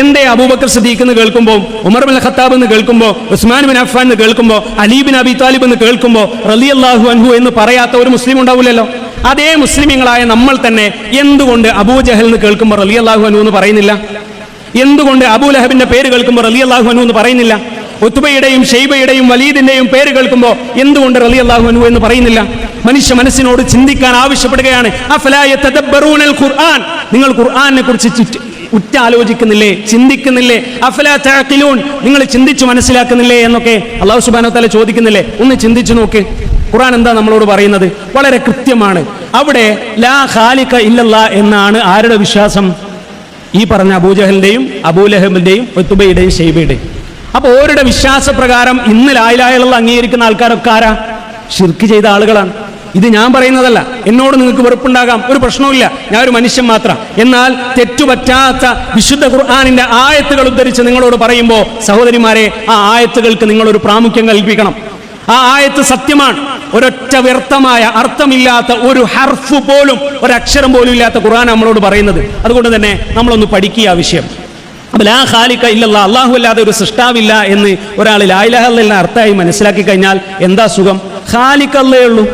എന്തേ അബൂബക്കർ സിദ്ദീഖ് എന്ന് കേൾക്കുമ്പോൾ, ഉമർ ബിൻ ഖത്താബ് എന്ന് കേൾക്കുമ്പോൾ, ഉസ്മാൻ ബിൻ അഫ്ഫാൻ എന്ന് കേൾക്കുമ്പോൾ, അലി ബിൻ അബി താലിബ് എന്ന് കേൾക്കുമ്പോൾ റളിയല്ലാഹു അൻഹു എന്ന് പറയാത്ത ഒരു മുസ്ലിം ഉണ്ടാവില്ലല്ലോ. അതേ മുസ്ലിമീങ്ങളായ നമ്മൾ തന്നെ എന്തുകൊണ്ട് അബൂജഹൽ എന്ന് കേൾക്കുമ്പോൾ റളിയല്ലാഹു അൻഹു എന്ന് പറയുന്നില്ല? എന്തുകൊണ്ട് അബൂലഹബിന്റെ പേര് കേൾക്കുമ്പോൾ റളിയല്ലാഹു അൻഹു എന്ന് പറയുന്നില്ല? ഉത്ബയുടെയും ഷൈബയുടെയും വലീദിന്റെയും പേര് കേൾക്കുമ്പോൾ എന്തുകൊണ്ട് റളിയല്ലാഹു അൻഹു എന്ന് പറയുന്നില്ല? മനുഷ്യ മനസ്സിനോട് ചിന്തിക്കാൻ ആവശ്യപ്പെടുകയാണ്. അഫലാ യതദബ്ബറൂനൽ ഖുർആൻ, നിങ്ങൾ ഖുർആനെ കുറിച്ച് ഉറ്റാലോചിക്കുന്നില്ലേ, ചിന്തിക്കുന്നില്ലേ? അഫലാ തഅഖിലൂൻ, നിങ്ങൾ ചിന്തിച്ചു മനസ്സിലാക്കുന്നില്ലേ എന്നൊക്കെ അല്ലാഹു സുബ്ഹാനഹു വ തആല ചോദിക്കുന്നില്ലേ? ഒന്ന് ചിന്തിച്ചു നോക്ക്. ഖുർആൻ എന്താ നമ്മളോട് പറയുന്നത്? വളരെ കൃത്യമാണ്. അവിടെ ലാ ഖാലിഖ ഇല്ലല്ലാഹ് എന്നാണ് ആരുടെ വിശ്വാസം? ഈ പറഞ്ഞ അബൂജഹലിന്റെയും അബൂലഹബിന്റെയും ഉത്ബയുടെയും ഷൈബയുടെയും. അപ്പൊ ഓരുടെ വിശ്വാസപ്രകാരം ഇന്ന് ലാ ഇലാഹ ഇല്ലല്ലാഹ് അംഗീകരിക്കുന്ന ആൾക്കാരൊക്കെ ആരാ? ശിർക്ക് ചെയ്ത ആളുകളാണ്. ഇത് ഞാൻ പറയുന്നതല്ല. എന്നോട് നിങ്ങൾക്ക് വെറുപ്പുണ്ടാകാം, ഒരു പ്രശ്നവുമില്ല, ഞാൻ ഒരു മനുഷ്യൻ മാത്രം. എന്നാൽ തെറ്റുപറ്റാത്ത വിശുദ്ധ ഖുർആനിന്റെ ആയത്തുകൾ ഉദ്ധരിച്ച് നിങ്ങളോട് പറയുമ്പോൾ സഹോദരിമാരെ, ആ ആയത്തുകൾക്ക് നിങ്ങളൊരു പ്രാമുഖ്യം കൽപ്പിക്കണം. ആ ആയത്ത് സത്യമാണ്. ഒരൊറ്റ വ്യർത്ഥമായ അർത്ഥമില്ലാത്ത ഒരു ഹർഫ് പോലും, ഒരക്ഷരം പോലും ഇല്ലാത്ത ഖുർആൻ നമ്മളോട് പറയുന്നത്. അതുകൊണ്ട് തന്നെ നമ്മളൊന്ന് പഠിക്കുക ആ വിഷയം. അപ്പൊ ലാ ഖാലിഖ ഇല്ലല്ലാഹ്, അല്ലാഹു അല്ലാതെ ഒരു സൃഷ്ടാവില്ല എന്ന് ഒരാൾ ലാ ഇലാഹ ഇല്ലല്ലാഹ് അർത്ഥമായി മനസ്സിലാക്കി കഴിഞ്ഞാൽ എന്താ സുഖം? ഖാലിഖ് അല്ലേ ഉള്ളൂ.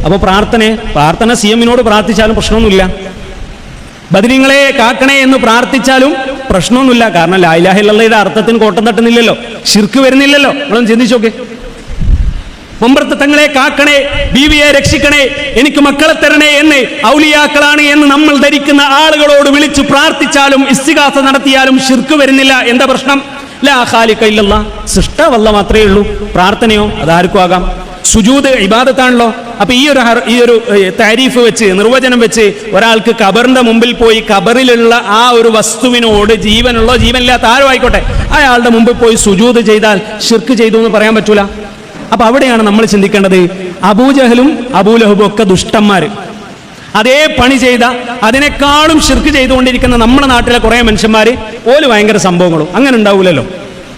അപ്പോൾ പ്രാർത്ഥന സിഎമ്മിനോട് പ്രാർത്ഥിച്ചാലും പ്രശ്നമൊന്നുമില്ല. ബദരീങ്ങളെ കാക്കണേ എന്ന് പ്രാർത്ഥിച്ചാലും പ്രശ്നമൊന്നുമില്ല. കാരണം ലാ ഇലാഹ ഇല്ലല്ലാഹയുടെ അർത്ഥത്തിന് കോട്ടം തട്ടുന്നില്ലല്ലോ, ശിർക്ക് വരുന്നില്ലല്ലോ. നമ്മളൊന്ന് ചിന്തിച്ചോക്കെ. മമ്പറത്ത് തങ്ങളെ കാക്കണേ, ബീവിയെ രക്ഷിക്കണേ, എനിക്ക് മക്കളെ തരണേ എന്ന് ഔലിയാക്കളാണ് എന്ന് നമ്മൾ ധരിക്കുന്ന ആളുകളോട് വിളിച്ചു പ്രാർത്ഥിച്ചാലും ഇസ്തിഗാസ നടത്തിയാലും ശിർക്ക് വരുന്നില്ല. എന്താ പ്രശ്നം? ലാ ഖാലിഖ ഇല്ലല്ലാഹ്, സൃഷ്ടാവല്ല മാത്രമേ ഉള്ളൂ. പ്രാർത്ഥനയോ അതാർക്കും ആകാം. സുജൂദ് ഇബാദത്താണല്ലോ. അപ്പൊ ഈ ഒരു താരീഫ് വെച്ച്, നിർവചനം വെച്ച് ഒരാൾക്ക് ഖബറിന്റെ മുമ്പിൽ പോയി ഖബറിലുള്ള ആ ഒരു വസ്തുവിനോട് ജീവനുള്ളോ ജീവനില്ലാത്ത ആരോ ആയിക്കോട്ടെ അയാളുടെ മുമ്പിൽ പോയി സുജൂദ് ചെയ്താൽ ശിർക്ക് ചെയ്തു എന്ന് പറയാൻ പറ്റൂല. അപ്പൊ അവിടെയാണ് നമ്മൾ ചിന്തിക്കേണ്ടത്. അബൂജഹലും അബൂലഹബും ഒക്കെ ദുഷ്ടന്മാര്. അതേ പണി ചെയ്ത, അതിനേക്കാളും ശിർക്ക് ചെയ്തുകൊണ്ടിരിക്കുന്ന നമ്മുടെ നാട്ടിലെ കുറെ മനുഷ്യന്മാര് ഓല് ഭയങ്കര സംഭവങ്ങളും. അങ്ങനെ ഉണ്ടാവൂലല്ലോ.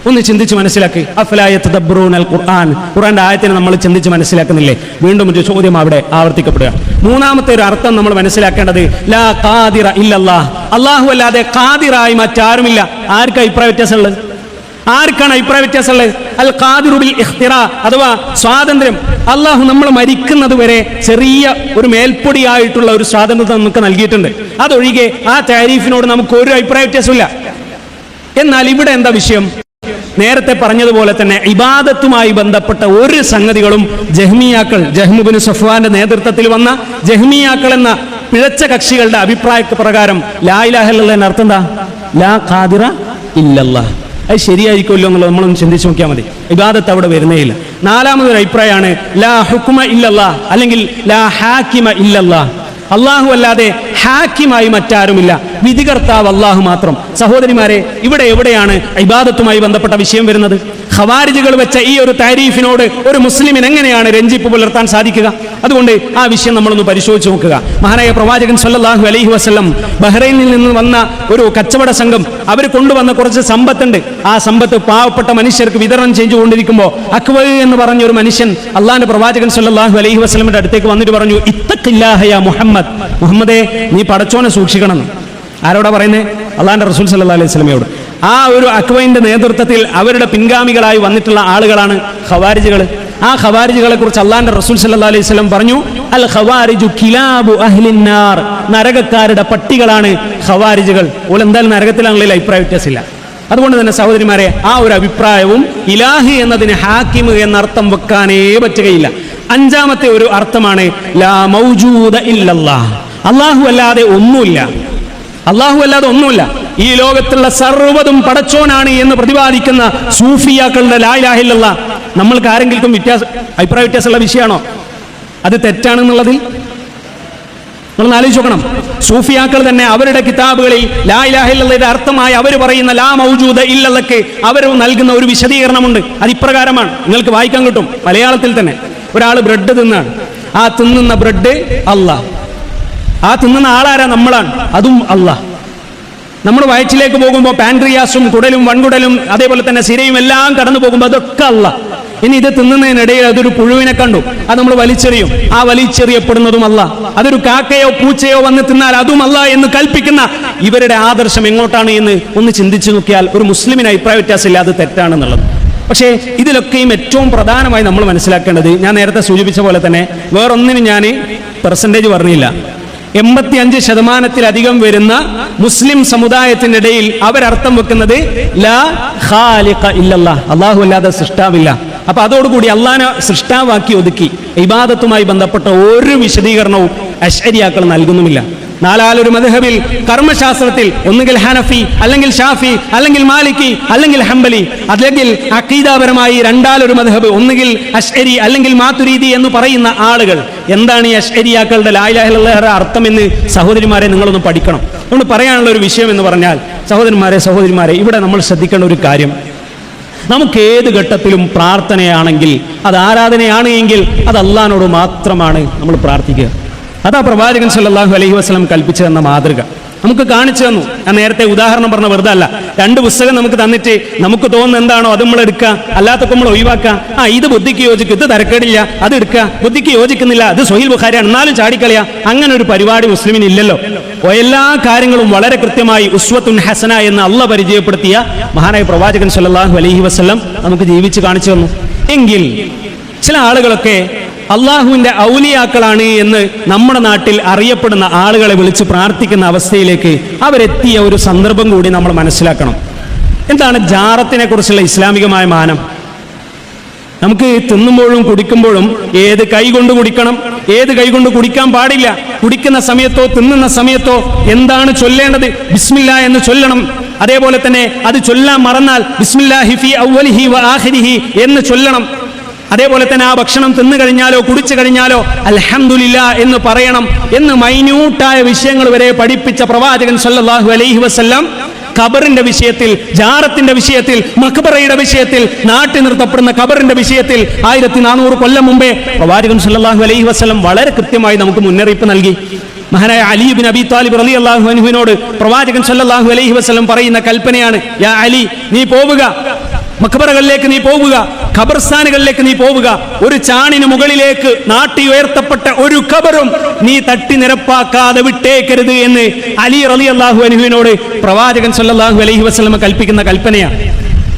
ഒന്ന് ചിന്തിച്ച് മനസ്സിലാക്കി. അഫലാ യതദബ്ബറൂനൽ ഖുർആൻ, ഖുർആന്റെ ആയത്തിനെ നമ്മൾ ചിന്തിച്ച് മനസ്സിലാക്കുന്നില്ലേ? വീണ്ടും ഒരു ചോദ്യം അവിടെ ആവർത്തിക്കപ്പെടുക. മൂന്നാമത്തെ ഒരു അർത്ഥം നമ്മൾ മനസ്സിലാക്കേണ്ടത് ലാ ഖാദിറ ഇല്ലല്ലാഹ്, അല്ലാഹു അല്ലാതെ ഖാദിറായി മറ്റാരുമില്ല. ആർക്കാ അഭിപ്രായ വ്യത്യാസമുള്ളത്? ആർക്കാണ് അഭിപ്രായ വ്യത്യാസമുള്ളത്? അൽ ഖാദിറു ബിൽ ഇഖ്തിറാ, അഥവാ സ്വാതന്ത്ര്യം. അള്ളാഹു നമ്മൾ മരിക്കുന്നത് വരെ ചെറിയ ഒരു മേൽപ്പൊടിയായിട്ടുള്ള ഒരു സ്വാതന്ത്ര്യം നമുക്ക് നൽകിയിട്ടുണ്ട്. അതൊഴികെ ആ താരീഫിനോട് നമുക്ക് ഒരു അഭിപ്രായ വ്യത്യാസമില്ല. എന്നാൽ ഇവിടെ എന്താ വിഷയം? നേരത്തെ പറഞ്ഞതുപോലെ തന്നെ ഇബാദത്തുമായി ബന്ധപ്പെട്ട ഒരു സംഗതികളും ജഹ്മിയാക്കൾ, ജഹ്മു ബിൻ സഫ്വാന്റെ നേതൃത്വത്തിൽ വന്ന ജഹ്മിയാക്കൾ എന്ന പിഴച്ച കക്ഷികളുടെ അഭിപ്രായ പ്രകാരം ലാ ഇലാഹ ഇല്ലല്ലാഹ് അർത്ഥം എന്താ? ലാ ഖാദിറ ഇല്ലല്ലാഹ്. അത് ശരിയായിരിക്കുമല്ലോ എന്നുള്ളത് നമ്മളൊന്ന് ചിന്തിച്ച് നോക്കിയാൽ മതി. ഇബാദത്ത് അവിടെ വരുന്നേയില്ല. നാലാമതൊരു അഭിപ്രായമാണ് ലാ ഹുക്മ ഇല്ലല്ലാഹ്, അല്ലെങ്കിൽ ലാ ഹാക്കിമ ഇല്ലല്ലാഹ്, അള്ളാഹു അല്ലാതെ ഹാക്കിമായി മറ്റാരുമില്ല, വിധികർത്താവ് അള്ളാഹു മാത്രം. സഹോദരിമാരെ, ഇവിടെ എവിടെയാണ് ഇബാദത്തുമായി ബന്ധപ്പെട്ട വിഷയം വരുന്നത്? ഖവാരിജുകൾ വെച്ച ഈ ഒരു താരീഫിനോട് ഒരു മുസ്ലിമിന് എങ്ങനെയാണ് രഞ്ജിപ്പ് പുലർത്താൻ സാധിക്കുക? അതുകൊണ്ട് ആ വിഷയം നമ്മളൊന്ന് പരിശോധിച്ച് നോക്കുക. മഹാനായ പ്രവാചകൻ സല്ലല്ലാഹു അലൈഹി വസല്ലം ബഹ്റൈനിൽ നിന്ന് വന്ന ഒരു കച്ചവട സംഘം, അവർ കൊണ്ടുവന്ന കുറച്ച് സമ്പത്തുണ്ട്. ആ സമ്പത്ത് പാവപ്പെട്ട മനുഷ്യർക്ക് വിതരണം ചെയ്തുകൊണ്ടിരിക്കുമ്പോൾ അക്വ എന്ന് പറഞ്ഞ ഒരു മനുഷ്യൻ അള്ളാന്റെ പ്രവാചകൻ സല്ലല്ലാഹു അലൈഹി വസല്ലമിന്റെ അടുത്തേക്ക് വന്നിട്ട് പറഞ്ഞു, ഇത്തഖില്ലാഹ യാ മുഹമ്മദ്, മുഹമ്മദേ നീ പടച്ചോനെ സൂക്ഷിക്കണം. ആരോടാ പറയുന്നത്? അള്ളാന്റെ റസൂൽ സല്ലല്ലാഹു അലൈഹി വസല്ലമയോട്. ആ ഒരു അക്വയിന്റെ നേതൃത്വത്തിൽ അവരുടെ പിൻഗാമികളായി വന്നിട്ടുള്ള ആളുകളാണ് ഖവാരിജുകൾ. ആ ഖവാരിജുകളെ കുറിച്ച് അള്ളാന്റെ റസൂൽ സല്ലല്ലാഹു അലൈഹി വസല്ലം പറഞ്ഞു, അൽ ഖവാരിജു കിലാബു അഹ്ലിന്നാർ, നരകക്കാരുടെ പട്ടികളാണ് ഖവാരിജുകൾ. ഓൾ എന്തായാലും നരകത്തിലാണെങ്കിലും അഭിപ്രായ വ്യത്യാസമില്ല. അതുകൊണ്ട് തന്നെ സഹോദരിമാരെ, ആ ഒരു അഭിപ്രായവും ഇലാഹി എന്നതിന് ഹാക്കിമ് എന്നർത്ഥം വെക്കാനേ പറ്റുകയില്ല. അഞ്ചാമത്തെ ഒരു അർത്ഥമാണ് ലാ മൗജൂദ ഇല്ലല്ലാഹ്, അല്ലാഹു അല്ലാതെ ഒന്നുമില്ല. അല്ലാഹു അല്ലാതെ ഒന്നുമില്ല. ഈ ലോകത്തുള്ള സർവ്വതും പടച്ചോനാണ് എന്ന് പ്രതിപാദിക്കുന്ന സൂഫിയാക്കളുടെ ലാ ഇലാഹ ഇല്ലല്ലാഹ് നമ്മൾക്ക് ആരെങ്കിലും അഭിപ്രായ വ്യത്യാസമുള്ള വിഷയമാണോ? അത് തെറ്റാണെന്നുള്ളതിൽ നമ്മൾ ആലോചിച്ച് നോക്കണം. സൂഫിയാക്കൾ തന്നെ അവരുടെ കിതാബുകളിൽ ലാ ഇലാഹ ഇല്ലല്ലാഹയുടെ അർത്ഥമായി അവർ പറയുന്ന ലാ മൗജൂദ ഇല്ലല്ലക്ക് അവർ നൽകുന്ന ഒരു വിശദീകരണമുണ്ട്. അത് ഇപ്രകാരമാണ്, നിങ്ങൾക്ക് വായിക്കാൻ കിട്ടും മലയാളത്തിൽ തന്നെ. ഒരാൾ ബ്രെഡ് തിന്നാണ്. ആ തിന്നുന്ന ബ്രെഡ് അല്ലാഹ്, ആ തിന്നുന്ന ആളാരാ? നമ്മളാണ്. അതും അല്ലാഹ്. നമ്മൾ വയറ്റിലേക്ക് പോകുമ്പോൾ പാൻക്രിയാസും കുടലും വൻകുടലും അതേപോലെ തന്നെ സിരയും എല്ലാം കടന്നു പോകുമ്പോൾ അതൊക്കെ അല്ലാഹ്. ഇനി ഇത് തിന്നുന്നതിനിടയിൽ അതൊരു പുഴുവിനെ കണ്ടു, അത് നമ്മൾ വലിച്ചെറിയും. ആ വലിച്ചെറിയപ്പെടുന്നതും അല്ല. അതൊരു കാക്കയോ പൂച്ചയോ വന്ന് തിന്നാൽ അതും അല്ല എന്ന് കൽപ്പിക്കുന്ന ഇവരുടെ ആദർശം എങ്ങോട്ടാണ് എന്ന് ഒന്ന് ചിന്തിച്ചു നോക്കിയാൽ ഒരു മുസ്ലിമിന് അഭിപ്രായ വ്യത്യാസമില്ല, അത് തെറ്റാണെന്നുള്ളത്. പക്ഷേ ഇതിലൊക്കെയും ഏറ്റവും പ്രധാനമായി നമ്മൾ മനസ്സിലാക്കേണ്ടത്, ഞാൻ നേരത്തെ സൂചിപ്പിച്ച പോലെ തന്നെ വേറൊന്നിനും ഞാൻ പെർസെൻറ്റേജ് പറഞ്ഞില്ല, 85% വരുന്ന മുസ്ലിം സമുദായത്തിന്റെ ഇടയിൽ അവരർത്ഥം വെക്കുന്നത് ലാ ഖാലിഖ ഇല്ലല്ലാഹ്, അല്ലാഹു അല്ലാതെ സൃഷ്ടാവില്ല. അപ്പൊ അതോടുകൂടി അള്ളാഹനെ സൃഷ്ടാവാക്കി ഒതുക്കി ഇബാദത്തുമായി ബന്ധപ്പെട്ട ഒരു വിശദീകരണവും അശ്അരിയാക്കൾ നൽകുന്നുമില്ല. നാലാലൊരു മദ്ഹബിൽ കർമ്മശാസ്ത്രത്തിൽ ഒന്നുകിൽ ഹനഫി അല്ലെങ്കിൽ ഷാഫി അല്ലെങ്കിൽ മാലിക്കി അല്ലെങ്കിൽ ഹംബലി, അല്ലെങ്കിൽ അഖീദാപരമായി രണ്ടാലൊരു മദ്ഹബ്, ഒന്നുകിൽ അശ്അരി അല്ലെങ്കിൽ മാതുരീദി എന്ന് പറയുന്ന ആളുകൾ. എന്താണ് ഈ അശ്അരിയാക്കളുടെ ലാ ഇലാഹ ഇല്ലല്ലാഹയുടെ അർത്ഥം എന്ന് സഹോദരിമാരെ നിങ്ങളൊന്ന് പഠിക്കണം. അതുകൊണ്ട് പറയാനുള്ള ഒരു വിഷയം എന്ന് പറഞ്ഞാൽ, സഹോദരിമാരെ ഇവിടെ നമ്മൾ ശ്രദ്ധിക്കേണ്ട ഒരു കാര്യം, നമുക്ക് ഏത് ഘട്ടത്തിലും പ്രാർത്ഥനയാണെങ്കിൽ, അത് ആരാധനയാണ് എങ്കിൽ അത് അള്ളാഹിനോട് മാത്രമാണ് നമ്മൾ പ്രാർത്ഥിക്കുക. അതാ പ്രവാചകൻ സല്ലല്ലാഹു അലൈഹി വസല്ലം കൽപ്പിച്ചു തന്ന മാതൃക നമുക്ക് കാണിച്ചു തന്നു. ഞാൻ നേരത്തെ ഉദാഹരണം പറഞ്ഞ വെറുതെ അല്ല. 2 പുസ്തകം നമുക്ക് തന്നിട്ട് നമുക്ക് തോന്നുന്ന എന്താണോ അത് നമ്മൾ എടുക്കുക, അല്ലാത്തൊക്കെ നമ്മൾ ഒഴിവാക്കുക. ഇത് ബുദ്ധിക്ക് യോജിക്കും, ഇത് തരക്കേടില്ല, അത് എടുക്കുക. ബുദ്ധിക്ക് യോജിക്കുന്നില്ല, അത് സ്വഹീൽ ബുഖാരിയാണ്, എന്നാലും ചാടിക്കളയാ. അങ്ങനെ ഒരു പരിപാടി മുസ്ലിമിന് ഇല്ലല്ലോ. എല്ലാ കാര്യങ്ങളും വളരെ കൃത്യമായി ഉസ്വത്തുൻ ഹസന എന്ന് അള്ളാഹ് പരിചയപ്പെടുത്തിയ മഹാനായ പ്രവാചകൻ സല്ലല്ലാഹു അലൈഹി വസല്ലം നമുക്ക് ജീവിച്ച് കാണിച്ചു തന്നു. എങ്കിൽ ചില ആളുകളൊക്കെ അള്ളാഹുവിന്റെ ഔലിയാക്കളാണ് എന്ന് നമ്മുടെ നാട്ടിൽ അറിയപ്പെടുന്ന ആളുകളെ വിളിച്ച് പ്രാർത്ഥിക്കുന്ന അവസ്ഥയിലേക്ക് അവരെത്തിയ ഒരു സന്ദർഭം കൂടി നമ്മൾ മനസ്സിലാക്കണം. എന്താണ് ജാറത്തിനെ കുറിച്ചുള്ള ഇസ്ലാമികമായ മാനം? നമുക്ക് തിന്നുമ്പോഴും കുടിക്കുമ്പോഴും ഏത് കൈ കൊണ്ട് കുടിക്കണം, ഏത് കൈ കൊണ്ട് കുടിക്കാൻ പാടില്ല, കുടിക്കുന്ന സമയത്തോ തിന്നുന്ന സമയത്തോ എന്താണ് ചൊല്ലേണ്ടത്, ബിസ്മില്ലാ എന്ന് ചൊല്ലണം. അതേപോലെ തന്നെ അത് ചൊല്ലാൻ മറന്നാൽ ബിസ്മില്ലാഹി ഫീ അവ്വലിഹി വ ആഖിരിഹി എന്ന് ചൊല്ലണം. അതേപോലെ തന്നെ ആ ഭക്ഷണം തിന്നു കഴിഞ്ഞാലോ കുടിച്ചു കഴിഞ്ഞാലോ അൽഹംദുലില്ലാ എന്ന് പറയണം എന്ന് മൈന്യൂട്ടായ വിഷയങ്ങൾ വരെ പഠിപ്പിച്ച പ്രവാചകൻ സല്ലല്ലാഹു അലൈഹി വസല്ലം ഖബറിന്റെ വിഷയത്തിൽ, ജാറത്തിന്റെ വിഷയത്തിൽ, മഖ്ബറയുടെ വിഷയത്തിൽ, നാട്ടി നിർത്തപ്പെടുന്ന ഖബറിന്റെ വിഷയത്തിൽ 1400 കൊല്ലം മുമ്പേ പ്രവാചകൻ സല്ലല്ലാഹു അലൈഹി വസല്ലം വളരെ കൃത്യമായി നമുക്ക് മുന്നറിയിപ്പ് നൽകി. മഹാനായ അലി ഇബ്നു അബി താലിബ് റളിയല്ലാഹു അൻഹുവിനോട് പ്രവാചകൻ സല്ലല്ലാഹു അലൈഹി വസല്ലം പറയുന്ന കൽപ്പനയാണ്, യാ അലി, നീ പോവുക, മഖ്ബറകളിലേക്ക് നീ പോവുക, ഖബർസ്ഥാനുകളിലേക്ക് നീ പോവുക. ഒരു ചാണിന് മുകളിലേക്ക് നാട്ടി ഉയർത്തപ്പെട്ട ഒരു ഖബറും നീ തട്ടി നിരപ്പാക്കാതെ വിട്ടേക്കരുത് എന്ന് അലി റളിയല്ലാഹു അൻഹുവിനോട് പ്രവാചകൻ സല്ലല്ലാഹു അലൈഹി വസല്ലം കൽപ്പിക്കുന്ന കൽപ്പനയാണ്.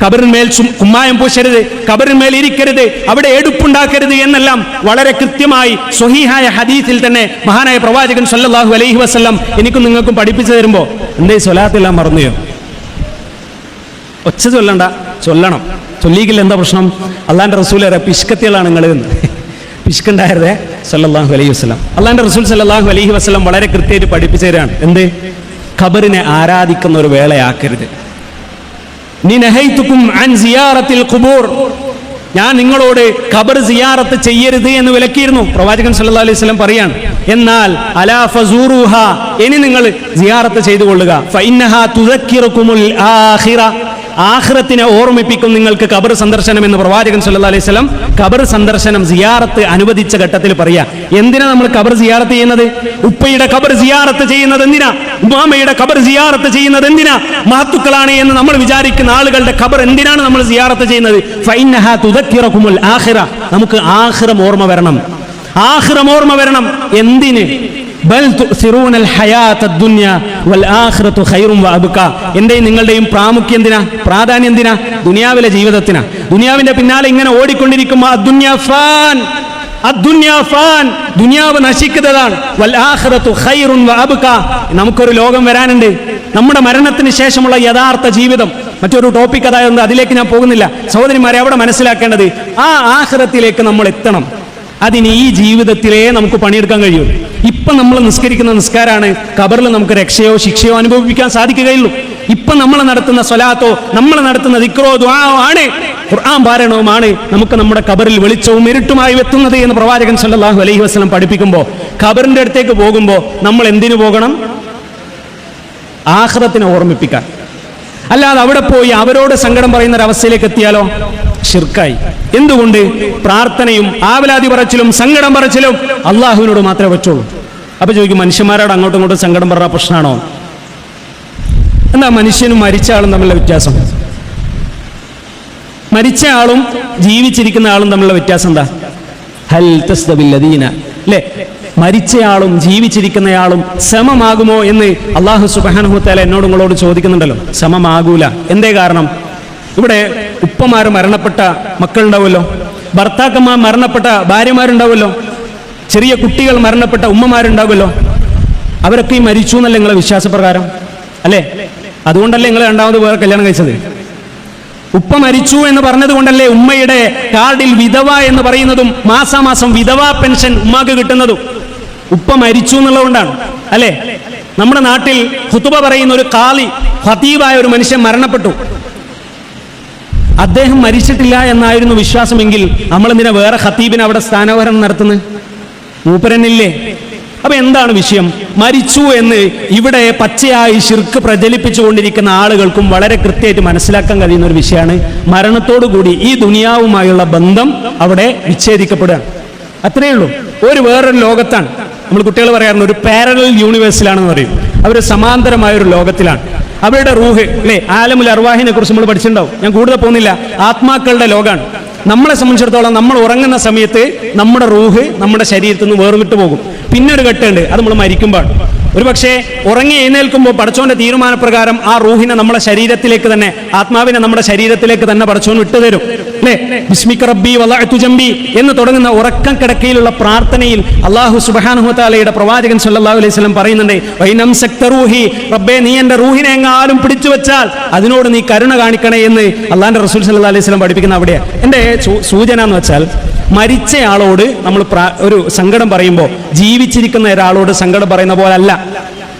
ഖബറിന്മേൽ കുമ്മായം പൂശരുത്, ഖബറിന്മേൽ ഇരിക്കരുത്, അവിടെ എടുപ്പുണ്ടാക്കരുത് എന്നെല്ലാം വളരെ കൃത്യമായി സ്വഹീഹായ ഹദീസിൽ തന്നെ മഹാനായ പ്രവാചകൻ സല്ലല്ലാഹു അലൈഹി വസല്ലം എനിക്കും നിങ്ങൾക്കും പഠിപ്പിച്ചു തരുമ്പോൾ എന്തേ സ്വലാത്തെല്ലാം മറന്നുയോ? ഒച്ച ചൊല്ലണ്ട, ചൊല്ലണം. ചൊല്ലിയില്ല എന്താ പ്രശ്നം? അള്ളാന്റെ റസൂൽ പിഷ്കത്തികളാണ് നിങ്ങൾ പിഷ്കുണ്ടായിരുന്നേ സല്ലല്ലാഹു അലൈഹി വസല്ലം. അള്ളാന്റെ റസൂൽ സല്ലല്ലാഹു അലൈഹി വസല്ലം വളരെ കൃത്യമായിട്ട് പഠിപ്പിച്ചു തരാണ്. എന്ത്? ഖബറിനെ ആരാധിക്കുന്ന ഒരു വേളയാക്കരുത്. ഞാൻ നിങ്ങളോട് ഖബർ സിയാറത്ത് ചെയ്യരുത് എന്ന് വിലക്കിയിരുന്നു. പ്രവാചകൻ സല്ലല്ലാഹു അലൈഹി വസല്ലം പറയാണ്, എന്നാൽ അലാ ഫസൂറുഹ, ഇനി നിങ്ങൾ സിയാറത്ത് ചെയ്തു കൊള്ളുക. ഫഇന്നഹാ തുദക്കിറുകുമുൽ ആഖിറ, ആഖിറത്തിനെ ഓർമ്മിപ്പിക്കും നിങ്ങൾക്ക് ഖബർ സന്ദർശനം എന്ന് പ്രവാചകൻ സല്ലല്ലാഹു അലൈഹി വസല്ലം ഖബർ സന്ദർശനം സിയാറത്ത് അനുവദിച്ച ഘട്ടത്തിൽ പറയാ. എന്തിനാ നമ്മൾ ഖബർ സിയാറത്ത് ചെയ്യുന്നത്? ഉപ്പയുടെ ഖബർ സിയാറത്ത് ചെയ്യുന്നത് എന്തിനാ? ഉമ്മാമയുടെ ഖബർ സിയാറത്ത് ചെയ്യുന്നത് എന്തിനാ? മഹത്തുക്കളാണ് എന്ന് നമ്മൾ വിചാരിക്കുന്ന ആളുകളുടെ ഖബർ എന്തിനാണ് നമ്മൾ സിയാറത്ത് ചെയ്യുന്നത്? ഫഇന്നഹാ തുദക്കിറുകുമുൽ ആഖിറ, നമുക്ക് ആഖിറം ഓർമ്മ വരണം, ആഖിറം ഓർമ്മ വരണം. എന്തിന്? ബൽ തുസിറൂനൽ ഹയാത്തദ് ദുനിയ വൽ ആഖിറതു ഖൈറും വഅബ്ക. എന്റെയും നിങ്ങളുടെയും പ്രാമുഖ്യം എന്തിനാ, പ്രാധാന്യം എന്തിനാ? ദുനിയാവിലെ ജീവിതത്തിനാ. ദുനിയാവിന്റെ പിന്നാലെ ഇങ്ങനെ ഓടിക്കൊണ്ടിരിക്കുമ്പോൾ അദ്ദുനിയ ഫാൻ, അദ്ദുനിയ ഫാൻ, ദുനിയാവ് നശിക്കുന്നതാണ്. വൽ ആഖിറതു ഖൈറുൻ വഅബ്ക, നമുക്കൊരു ലോകം വരാനുണ്ട്, നമ്മുടെ മരണത്തിന് ശേഷമുള്ള യഥാർത്ഥ ജീവിതം. മറ്റൊരു ടോപ്പിക് അതായത് അതിലേക്ക് ഞാൻ പോകുന്നില്ല. സഹോദരിമാരെ, അവിടെ മനസ്സിലാക്കേണ്ടത് ആ ആഖിറത്തിലേക്ക് നമ്മൾ എത്തണം. അതിന് ഈ ജീവിതത്തിലേ നമുക്ക് പണിയെടുക്കാൻ കഴിയൂ. ഇപ്പം നമ്മൾ നിസ്കരിക്കുന്ന നിസ്കാരാണ് ഖബറിൽ നമുക്ക് രക്ഷയോ ശിക്ഷയോ അനുഭവിക്കാൻ സാധിക്കുകയുള്ളൂ. ഇപ്പം നമ്മൾ നടത്തുന്ന സ്വലാത്തോ നമ്മൾ നടത്തുന്ന ദിക്റോ ദുആഓ ആണ്, ഖുർആൻ പാരായണവുമാണ് നമുക്ക് നമ്മുടെ ഖബറിൽ വെളിച്ചവും ഇരുട്ടുമായി എത്തുന്നത് എന്ന് പ്രവാചകൻ സല്ലല്ലാഹു അലൈഹി വസല്ലം പഠിപ്പിക്കുമ്പോൾ ഖബറിന്റെ അടുത്തേക്ക് പോകുമ്പോൾ നമ്മൾ എന്തിനു പോകണം? ആഖിറത്തിനെ ഓർമ്മിപ്പിക്കാൻ. അല്ലാതെ അവിടെ പോയി അവരോട് സങ്കടം പറയുന്ന ഒരവസ്ഥയിലേക്ക് എത്തിയാലോ ശിർക്കായി. എന്തുകൊണ്ട്? പ്രാർത്ഥനയും ആവലാതി പറച്ചിലും സങ്കടം പറച്ചിലും അള്ളാഹുവിനോട് മാത്രമേ പറ്റുള്ളൂ. അപ്പൊ ചോദിക്കും, മനുഷ്യന്മാരോട് അങ്ങോട്ടും ഇങ്ങോട്ടും സങ്കടം പറഞ്ഞ പ്രശ്നമാണോ? എന്താ മനുഷ്യനും മരിച്ച ആളും തമ്മിലുള്ള വ്യത്യാസം? മരിച്ച ആളും ജീവിച്ചിരിക്കുന്ന ആളും തമ്മിലുള്ള വ്യത്യാസം എന്താ? ഹൽ തസ്തവില്ലദീന, അല്ലേ? മരിച്ചയാളും ജീവിച്ചിരിക്കുന്നയാളും സമമാകുമോ എന്ന് അല്ലാഹു സുബ്ഹാനഹു വ തആല എന്നോട് നിങ്ങളോട് ചോദിക്കുന്നുണ്ടല്ലോ. സമമാകൂല. എന്തേ കാരണം? ഇവിടെ ഉപ്പമാർ മരണപ്പെട്ട മക്കളുണ്ടാവുമല്ലോ, ഭർത്താക്കന്മാർ മരണപ്പെട്ട ഭാര്യമാരുണ്ടാവുമല്ലോ, ചെറിയ കുട്ടികൾ മരണപ്പെട്ട ഉമ്മമാരുണ്ടാവുമല്ലോ. അവരൊക്കെ ഈ മരിച്ചു എന്നല്ലേ നിങ്ങളെ വിശ്വാസപ്രകാരം, അല്ലേ? അതുകൊണ്ടല്ലേ നിങ്ങൾ രണ്ടാമത് വേറെ കല്യാണം കഴിച്ചത്? ഉപ്പ മരിച്ചു എന്ന് പറഞ്ഞത് കൊണ്ടല്ലേ ഉമ്മയുടെ കാർഡിൽ വിധവ എന്ന് പറയുന്നതും മാസാമാസം വിധവാ പെൻഷൻ ഉമ്മാക്ക് കിട്ടുന്നതും ഉപ്പ മരിച്ചു എന്നുള്ളതുകൊണ്ടാണ്, അല്ലേ? നമ്മുടെ നാട്ടിൽ ഖുതുബ പറയുന്ന ഒരു ഖാലി, ഖതീബായ ഒരു മനുഷ്യൻ മരണപ്പെട്ടു. അദ്ദേഹം മരിച്ചിട്ടില്ല എന്നായിരുന്നു വിശ്വാസമെങ്കിൽ നമ്മൾ എന്തിനാ വേറെ ഖതീബിനെ അവിടെ സ്ഥാനവരണം നടത്തുന്നത്? മൂപ്പരനില്ലേ? അപ്പൊ എന്താണ് വിഷയം? മരിച്ചു എന്ന് ഇവിടെ പച്ചയായി ശിർക്ക് പ്രചരിപ്പിച്ചുകൊണ്ടിരിക്കുന്ന ആളുകൾക്കും വളരെ കൃത്യമായിട്ട് മനസ്സിലാക്കാൻ കഴിയുന്ന ഒരു വിഷയമാണ്. മരണത്തോടുകൂടി ഈ ദുനിയാവുമായുള്ള ബന്ധം അവിടെ വിച്ഛേദിക്കപ്പെടുകയാണ്. അത്രയേ ഉള്ളൂ. വേറൊരു ലോകത്താണ്. നമ്മൾ കുട്ടികൾ പറയാറുണ്ട് ഒരു പാരലൽ യൂണിവേഴ്സിലാണെന്ന് പറയും. അവർ സമാന്തരമായ ഒരു ലോകത്തിലാണ്. അവരുടെ റൂഹ്, അല്ലേ, ആലമുൽ അർവാഹിനെ കുറിച്ച് നമ്മൾ പഠിച്ചിട്ടുണ്ടാവും. ഞാൻ കൂടുതൽ പോകുന്നില്ല. ആത്മാക്കളുടെ ലോകമാണ്. നമ്മളെ സംബന്ധിച്ചിടത്തോളം നമ്മൾ ഉറങ്ങുന്ന സമയത്ത് നമ്മുടെ റൂഹ് നമ്മുടെ ശരീരത്തിൽ നിന്ന് വേർവിട്ട് പോകും. പിന്നെ ഒരു ഘട്ടമുണ്ട്, അത് നമ്മൾ മരിക്കുമ്പോൾ. ഒരു പക്ഷേ ഉറങ്ങി എഴുന്നേൽക്കുമ്പോൾ പടച്ചോന്റെ തീരുമാനപ്രകാരം ആ റൂഹിനെ നമ്മുടെ ശരീരത്തിലേക്ക് തന്നെ, ആത്മാവിനെ നമ്മുടെ ശരീരത്തിലേക്ക് തന്നെ പടച്ചോൻ വിട്ടുതരും, അല്ലേ? ബിസ്മിക റബ്ബി വളഅതു ജംബി എന്ന് തുടങ്ങുന്ന ഉറക്കം കിടക്കയിലുള്ള പ്രാർത്ഥനയിൽ അല്ലാഹു സുബ്ഹാനഹു വ തആലയുടെ പ്രവാചകൻ സല്ലല്ലാഹു അലൈഹി വസല്ലം പറയുന്നുണ്ട്, വൈനംസക്ത റൂഹി, റബ്ബേ നീ എൻ്റെ റൂഹിനെ എങ്ങാനും പിടിച്ചു വെച്ചാൽ അതിനോട് നീ കരുണ കാണിക്കണേ എന്ന് അള്ളാന്റെ റസൂൽ സല്ലല്ലാഹു അലൈഹി വസല്ലം പഠിപ്പിക്കുന്ന അവിടെയാണ്. എൻ്റെ സൂചന എന്ന് വെച്ചാൽ, മരിച്ചയാളോട് നമ്മൾ ഒരു സങ്കടം പറയുമ്പോൾ ജീവിച്ചിരിക്കുന്ന ഒരാളോട് സങ്കടം പറയുന്ന പോലെ അല്ല.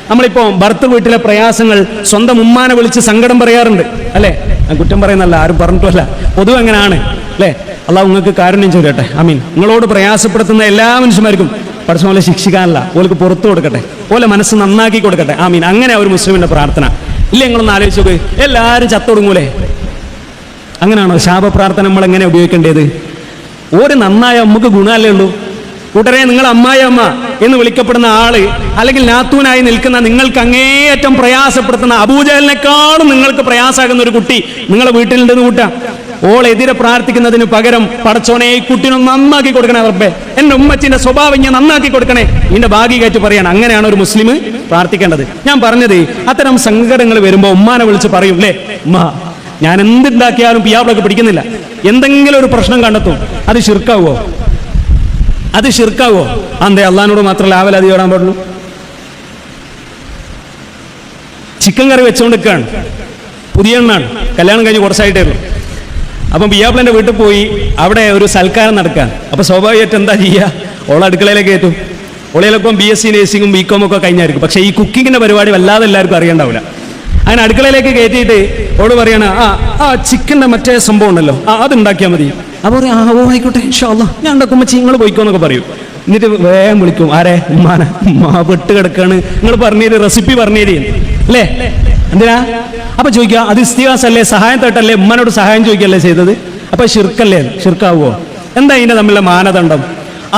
നമ്മളിപ്പോ ഭർത്തൃ വീട്ടിലെ പ്രയാസങ്ങൾ സ്വന്തം ഉമ്മാനെ വിളിച്ച് സങ്കടം പറയാറുണ്ട്, അല്ലേ? ഞാൻ കുറ്റം പറയുന്നല്ല, ആരും പറഞ്ഞിട്ടല്ല, പൊതുവെ അങ്ങനെയാണ്, അല്ലേ? അള്ളാഹു നിങ്ങൾക്ക് കാരുണ്യം ചെയ്യട്ടെ, ആമീൻ. നിങ്ങളോട് പ്രയാസപ്പെടുത്തുന്ന എല്ലാ മനുഷ്യന്മാർക്കും പഠിച്ച പോലെ ശിക്ഷിക്കാനല്ല, ഓൾക്ക് പുറത്തു കൊടുക്കട്ടെ, ഓലെ മനസ്സ് നന്നാക്കി കൊടുക്കട്ടെ, ആമീൻ. അങ്ങനെ ഒരു മുസ്ലിമിന്റെ പ്രാർത്ഥന ഇല്ല. നിങ്ങളൊന്ന് ആലോചിച്ച് നോക്ക്, എല്ലാവരും ചത്തൊടുങ്ങൂലേ? അങ്ങനെയാണോ ശാപപ്രാർത്ഥന നമ്മൾ എങ്ങനെ ഉപയോഗിക്കേണ്ടത്? ഒരു നന്നായ നമുക്ക് ഗുണമല്ലേ ഉള്ളൂ. കൂട്ടരെ, നിങ്ങൾ അമ്മായിയമ്മ എന്ന് വിളിക്കപ്പെടുന്ന ആള്, അല്ലെങ്കിൽ നാത്തൂനായി നിൽക്കുന്ന നിങ്ങൾക്ക് അങ്ങേയറ്റം പ്രയാസപ്പെടുത്തുന്ന അബൂജഹലിനെക്കാളും നിങ്ങൾക്ക് പ്രയാസാകുന്ന ഒരു കുട്ടി നിങ്ങളെ വീട്ടിലുണ്ടെന്ന് കൂട്ടാ, ഓളെതിരെ പ്രാർത്ഥിക്കുന്നതിന് പകരം പടച്ചോനെ ഈ കുട്ടിനൊന്ന് നന്നാക്കി കൊടുക്കണേ റബ്ബേ, എന്റെ ഉമ്മച്ചിന്റെ സ്വഭാവം ഞാൻ നന്നാക്കി കൊടുക്കണേ, ഇതിന്റെ ഭാഗികമായിട്ട് പറയാണ്. അങ്ങനെയാണ് ഒരു മുസ്ലിം പ്രാർത്ഥിക്കേണ്ടത്. ഞാൻ പറഞ്ഞത്, അത്തരം സങ്കടങ്ങൾ വരുമ്പോൾ ഉമ്മാനെ വിളിച്ച് പറയും, അല്ലേ, ഉമ്മ ഞാൻ എന്തുണ്ടാക്കിയാലും പിയാപ്പിളൊക്കെ പിടിക്കുന്നില്ല, എന്തെങ്കിലും ഒരു പ്രശ്നം കണ്ടെത്തും. അത് ശിർക്കാവോ? അത് ശിർക്കാവോ? അന്തേ അള്ളഹാനോട് മാത്രമല്ല ആവലാതി ഓടാൻ പാടുള്ളൂ. ചിക്കൻ കറി വെച്ചുകൊണ്ടിരിക്കുകയാണ്, പുതിയ എണ്ണാണ്, കല്യാണം കഴിഞ്ഞ് കുറച്ചായിട്ടേ ഉള്ളൂ. അപ്പം പിയാപ്പിളന്റെ വീട്ടിൽ പോയി അവിടെ ഒരു സൽക്കാരം നടക്കാൻ. അപ്പൊ സ്വാഭാവികമായിട്ട് എന്താ ചെയ്യുക? ഓളെ അടുക്കളയിലേക്ക് കയറ്റും. ഓളയിലൊപ്പം BSc നേഴ്സിംഗും BCom ഒക്കെ കഴിഞ്ഞായിരിക്കും. പക്ഷേ ഈ കുക്കിങ്ങിന്റെ പരിപാടി വല്ലാതെ എല്ലാവർക്കും അറിയണ്ടാവില്ല. അങ്ങനെ അടുക്കളയിലേക്ക് കയറ്റിയിട്ട് ഓട് പറയാണ്, ആ ചിക്കൻ്റെ മറ്റേ സംഭവം ഉണ്ടല്ലോ, അത് ഉണ്ടാക്കിയാൽ മതി. അപ്പോൾ പറയും, ഓ ആയിക്കോട്ടെ ഇൻഷാ അല്ലാഹ് ഞാൻ ഉണ്ടാക്കുമ്പോൾ നിങ്ങൾ പോയിക്കോന്നൊക്കെ പറയും. എന്നിട്ട് വേഗം വിളിക്കും, ആരെ? ഉമ്മാനെ. ഉമ്മ പെട്ട് കിടക്കാണ്, നിങ്ങൾ പറഞ്ഞേര്, റെസിപ്പി പറഞ്ഞേര്, അല്ലേ? എന്തിനാ? അപ്പൊ ചോദിക്കുക, അത് ഇസ്തിഗാസല്ലേ, സഹായം തേട്ടല്ലേ, ഉമ്മാനോട് സഹായം ചോദിക്കല്ലേ ചെയ്തത്? അപ്പൊ ശിർക്കല്ലേ? ശിർക്കാവോ? എന്താ ഇതിന്റെ തമ്മിലുള്ള മാനദണ്ഡം?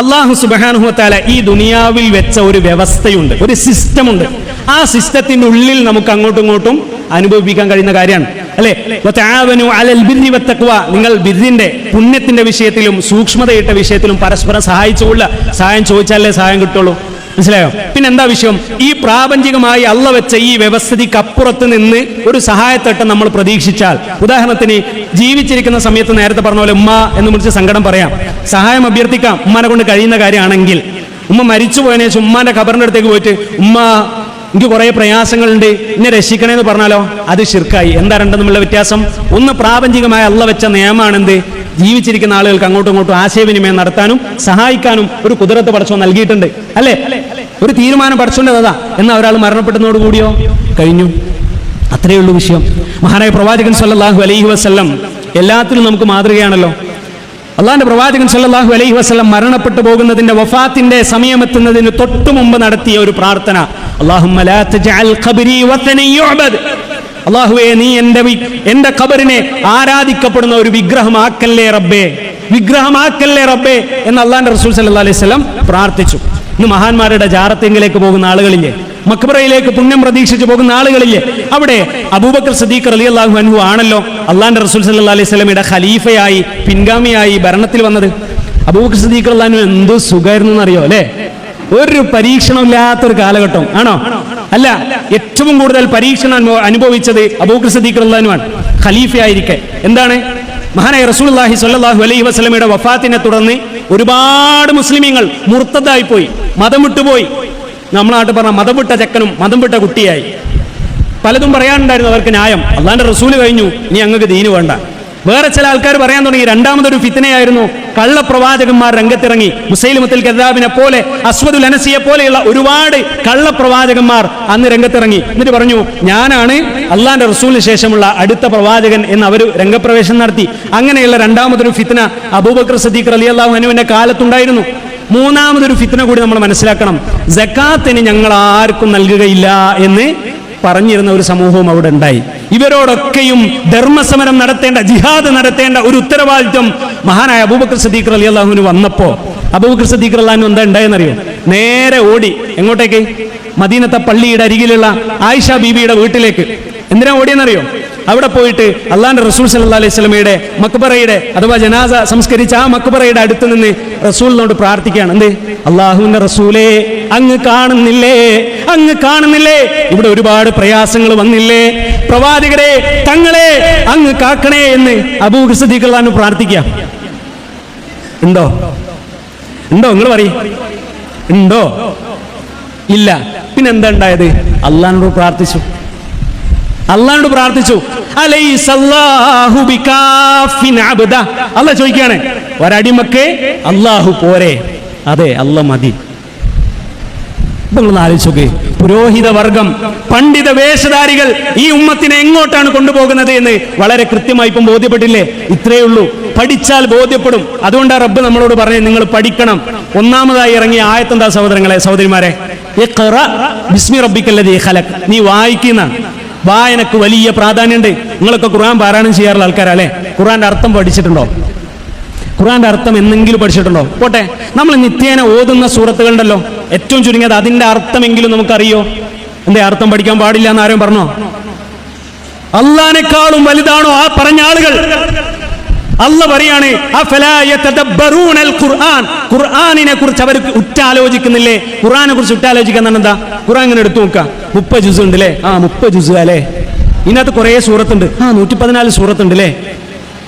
അല്ലാഹു സുബ്ഹാനഹു വ തആല ഈ ദുനിയാവിൽ വെച്ച ഒരു വ്യവസ്ഥയുണ്ട്, ഒരു സിസ്റ്റം ഉണ്ട്. ആ സിസ്റ്റത്തിന്റെ ഉള്ളിൽ നമുക്ക് അങ്ങോട്ടും ഇങ്ങോട്ടും അനുഭവിക്കാൻ കഴിയുന്ന കാര്യമാണ്, അല്ലേ? വതആവനു അലൽ ബിർരി വത്തഖ്വ, നിങ്ങൾ ബിർരിന്റെ പുണ്യത്തിന്റെ വിഷയത്തിലും സൂക്ഷ്മതയിട്ട വിഷയത്തിലും പരസ്പരം സഹായിച്ചുകൊള്ളുക. സഹായം ചോദിച്ചാലേ സഹായം കിട്ടുള്ളൂ. മനസ്സിലായോ? പിന്നെ എന്താ വിഷയം? ഈ പ്രാപഞ്ചികമായി അള്ള വെച്ച ഈ വ്യവസ്ഥിതിക്ക് അപ്പുറത്ത് നിന്ന് ഒരു സഹായത്തട്ടം നമ്മൾ പ്രതീക്ഷിച്ചാൽ, ഉദാഹരണത്തിന് ജീവിച്ചിരിക്കുന്ന സമയത്ത് നേരത്തെ പറഞ്ഞ പോലെ ഉമ്മ എന്ന് വിളിച്ച് സങ്കടം പറയാം, സഹായം അഭ്യർത്ഥിക്കാം, ഉമ്മാനെ കൊണ്ട് കഴിയുന്ന കാര്യമാണെങ്കിൽ. ഉമ്മ മരിച്ചു പോയതിനു ശേഷം ഉമ്മാന്റെ ഖബറിന്റെ അടുത്തേക്ക് പോയിട്ട്, ഉമ്മ എനിക്ക് കുറെ പ്രയാസങ്ങളുണ്ട്, എന്നെ രക്ഷിക്കണേന്ന് പറഞ്ഞാലോ അത് ശിർക്കായി. എന്താ രണ്ടും തമ്മിലുള്ള വ്യത്യാസം? ഒന്ന് പ്രാപഞ്ചികമായ അള്ള വെച്ച നിയമമാണെന്ത്, ജീവിച്ചിരിക്കുന്ന ആളുകൾക്ക് അങ്ങോട്ടും ഇങ്ങോട്ടും ആശയവിനിമയം നടത്താനും സഹായിക്കാനും ഒരു കുതിരത്ത് പടച്ചോ നൽകിയിട്ടുണ്ട്, അല്ലേ? ഒരു തീരുമാനം പഠിച്ചോണ്ടതാ. എന്നാൽ ഒരാൾ മരണപ്പെടുന്നതോട് കൂടിയോ കഴിഞ്ഞു. അത്രയേ ഉള്ളൂ വിഷയം. മഹാനായ പ്രവാചകൻ സല്ലല്ലാഹു അലൈഹി വസല്ലം എല്ലാത്തിലും നമുക്ക് മാതൃകയാണല്ലോ. അള്ളാന്റെ പ്രവാചകൻ സല്ലല്ലാഹു അലൈഹി വസല്ലം മരണപ്പെട്ടു പോകുന്നതിന്റെ വഫാത്തിന്റെ സമയമെത്തുന്നതിന് തൊട്ടു മുമ്പ് നടത്തിയ ഒരു പ്രാർത്ഥന, അല്ലാഹുമ്മ ലാ തജ്അൽ ഖബ്രി വതനൻ യുഅബദ്, അല്ലാഹുവേ നീ എന്റെ ഖബറിനെ ആരാധിക്കപ്പെടുന്ന ഒരു വിഗ്രഹമാക്കല്ലേ റബ്ബേ, വിഗ്രഹമാക്കല്ലേ റബ്ബേ എന്ന് അള്ളാന്റെ റസൂൽ സല്ലല്ലാഹു അലൈഹി വസല്ലം പ്രാർത്ഥിച്ചു. ഇന്ന് മഹാന്മാരുടെ ജാറത്തെങ്കിലേക്ക് പോകുന്ന ആളുകളില്ലേ, മക്ബറയിലേക്ക് പുണ്യം പ്രതീക്ഷിച്ച് പോകുന്ന ആളുകളില്ലേ, അവിടെ അബൂബക്കർ സിദ്ദീഖ് റളിയല്ലാഹു അൻഹു ആണല്ലോ അള്ളാന്റെ റസൂൽ സല്ലല്ലാഹു അലൈഹി വസല്ലമയുടെ ഖലീഫയായി പിൻഗാമിയായി ഭരണത്തിൽ വന്നത്. അബൂബക്കർ സിദ്ദീഖ് റളിയല്ലാഹു അൻഹു എന്ത് സുഖമായിരുന്നു എന്നറിയോ അല്ലേ? ഒരു പരീക്ഷണമില്ലാത്തൊരു കാലഘട്ടം ആണോ? അല്ല, ഏറ്റവും കൂടുതൽ പരീക്ഷണം അനുഭവിച്ചത് അബൂബക്കർ സിദ്ദീഖ് റളിയല്ലാഹു അൻഹു ആണ് ഖലീഫയായിരിക്കെ. എന്താണ്? മഹാനായ റസൂലുള്ളാഹി സ്വല്ലല്ലാഹു അലൈഹി വസല്ലമയുടെ വഫാത്തിനെ തുടർന്ന് ഒരുപാട് മുസ്ലിമീങ്ങൾ മുർത്തദായി പോയി, മതം വിട്ടുപോയി. നമ്മളെ നാട്ടിൽ പറഞ്ഞ മതം വിട്ട ചെക്കനും മതം വിട്ട കുട്ടിയായി. പലതും പറയാനുണ്ടായിരുന്നു അവർക്ക് ന്യായം. അള്ളാന്റെ റസൂല് കഴിഞ്ഞു, ഇനി അങ്ങക്ക് ദീന് വേണ്ട. വേറെ ചില ആൾക്കാർ പറയാൻ തുടങ്ങി രണ്ടാമതൊരു ഫിത്നയായിരുന്നു, കള്ളപ്രവാചകന്മാർ രംഗത്തിറങ്ങി. മുസൈലിമത്തുൽ കദ്ദാബിനെ പോലെ, അസ്വദുൽ അനസിയെ പോലെയുള്ള ഒരുപാട് കള്ളപ്രവാചകന്മാർ അന്ന് രംഗത്തിറങ്ങി. എന്നിട്ട് പറഞ്ഞു, ഞാനാണ് അള്ളാന്റെ റസൂലിന് ശേഷമുള്ള അടുത്ത പ്രവാചകൻ എന്ന് അവർ രംഗപ്രവേശനം നടത്തി. അങ്ങനെയുള്ള രണ്ടാമതൊരു ഫിത്ന അബൂബക്കർ സിദ്ദീഖ് റളിയല്ലാഹു അൻഹുവിന്റെ കാലത്തുണ്ടായിരുന്നു. മൂന്നാമതൊരു ഫിത്ന കൂടി നമ്മൾ മനസ്സിലാക്കണം. സക്കാത്തിന് ഞങ്ങൾ ആർക്കും നൽകുകയില്ല എന്ന് പറഞ്ഞിരുന്ന ഒരു സമൂഹവും അവിടെ ഉണ്ടായി. ഇവരോടൊക്കെയും ധർമ്മസമരം നടത്തേണ്ട, ജിഹാദ് നടത്തേണ്ട ഒരു ഉത്തരവാദിത്വം മഹാനായ അബൂബക്കർ സിദ്ദീഖ് റളിയല്ലാഹു അൻഹു വന്നപ്പോ അബൂബക്കർ സിദ്ദീഖ് റളിയല്ലാഹു അൻഹു എന്താ ഉണ്ടായെന്നറിയോ? നേരെ ഓടി എങ്ങോട്ടേക്ക്? മദീനത്തെ പള്ളിയുടെ അരികിലുള്ള ആയിഷ ബീബിയുടെ വീട്ടിലേക്ക്. എന്തിനാ ഓടിയെന്നറിയോ? അവിടെ പോയിട്ട് അള്ളാന്റെ റസൂൽ സല്ലല്ലാഹു അലൈഹി വസല്ലമയുടെ മക്ബറയുടെ അഥവാ ജനാസ സംസ്കരിച്ച ആ മക്ബറയുടെ അടുത്ത് നിന്ന് റസൂലിനോട് പ്രാർത്ഥിക്കുകയാണ്. എന്ത്? അള്ളാഹുവിന്റെ റസൂലേ, അങ്ങ് കാണുന്നില്ലേ, അങ്ങ് കാണുന്നില്ലേ, ഇവിടെ ഒരുപാട് പ്രയാസങ്ങൾ വന്നില്ലേ, പ്രവാചകരെ തങ്ങളെ അങ്ങ് കാക്കണേ എന്ന് അബൂബക്കർ സിദ്ദീഖ് റളിയല്ലാഹു അൻഹു പ്രാർത്ഥിക്കുക. ഉണ്ടോ? ഉണ്ടോ? നിങ്ങൾ പറയും, ഉണ്ടോ? ഇല്ല. പിന്നെ എന്താ ഉണ്ടായത്? അള്ളാഹിനോട് പ്രാർത്ഥിച്ചു. അള്ളാഹിനോട് പ്രാർത്ഥിച്ചു. അലൈസല്ലാഹു ബികാഫിൻ അബ്ദ. അല്ലാഹ് ചോദിക്കുകയാണ്, ഒരടിമക്ക് അള്ളാഹു പോരെ? അതെ, അല്ലാഹ് മതി. നിങ്ങൾ ആലോചിച്ചോക്കെ, പുരോഹിത വർഗം, പണ്ഡിത വേഷധാരികൾ ഈ ഉമ്മത്തിനെ എങ്ങോട്ടാണ് കൊണ്ടുപോകുന്നത് എന്ന് വളരെ കൃത്യമായി ഇപ്പം ബോധ്യപ്പെട്ടില്ലേ? ഇത്രയേ ഉള്ളൂ, പഠിച്ചാൽ ബോധ്യപ്പെടും. അതുകൊണ്ടാണ് റബ്ബ് നമ്മളോട് പറഞ്ഞത് നിങ്ങൾ പഠിക്കണം. ഒന്നാമതായി ഇറങ്ങിയ ആയത്തെന്താ സഹോദരങ്ങളെ, സഹോദരിമാരെ? ഇഖ്റ ബിസ്മി റബ്ബിക്കല്ലദീ ഖലഖ്. നീ വായിക്കുന്ന വായനക്ക് വലിയ പ്രാധാന്യമുണ്ട്. നിങ്ങളൊക്കെ ഖുർആൻ പാരായണം ചെയ്യാറുള്ള ആൾക്കാരല്ലേ? ഖുർആന്റെ അർത്ഥം പഠിച്ചിട്ടുണ്ടോ? ഖുർആന്റെ അർത്ഥം എന്നെങ്കിലും പഠിച്ചിട്ടുണ്ടോ? പോട്ടെ, നമ്മൾ നിത്യേന ഓതുന്ന സൂറത്തുകളുണ്ടല്ലോ, ഏറ്റവും ചുരുങ്ങിയത് അതിന്റെ അർത്ഥമെങ്കിലും നമുക്കറിയോ? എന്തേ അർത്ഥം പഠിക്കാൻ പാടില്ല എന്ന് ആരും പറഞ്ഞോ? അള്ളാനേക്കാളും വലുതാണോ ആ പറഞ്ഞ ആളുകൾ? അല്ലാഹ് പറയാണ്, അഫലാ യതദബ്ബറൂനൽ ഖുർആൻ. ഖുർആനിനെ കുറിച്ച് അവർ ഉറ്റാലോചിക്കുന്നില്ലേ? ഖുർആനെ കുറിച്ച് ഉറ്റാലോചിക്കാൻ എന്താണ്? എന്താ? ഖുർആൻ ഇങ്ങനെ എടുത്തു നോക്കുക, 30 ജുസ് ഉണ്ട് അല്ലേ? 30 ജുസ് അല്ലേ? ഇതിനകത്ത് കുറേ സൂറത്തുണ്ട്. 114 സൂറത്തുണ്ട് അല്ലേ?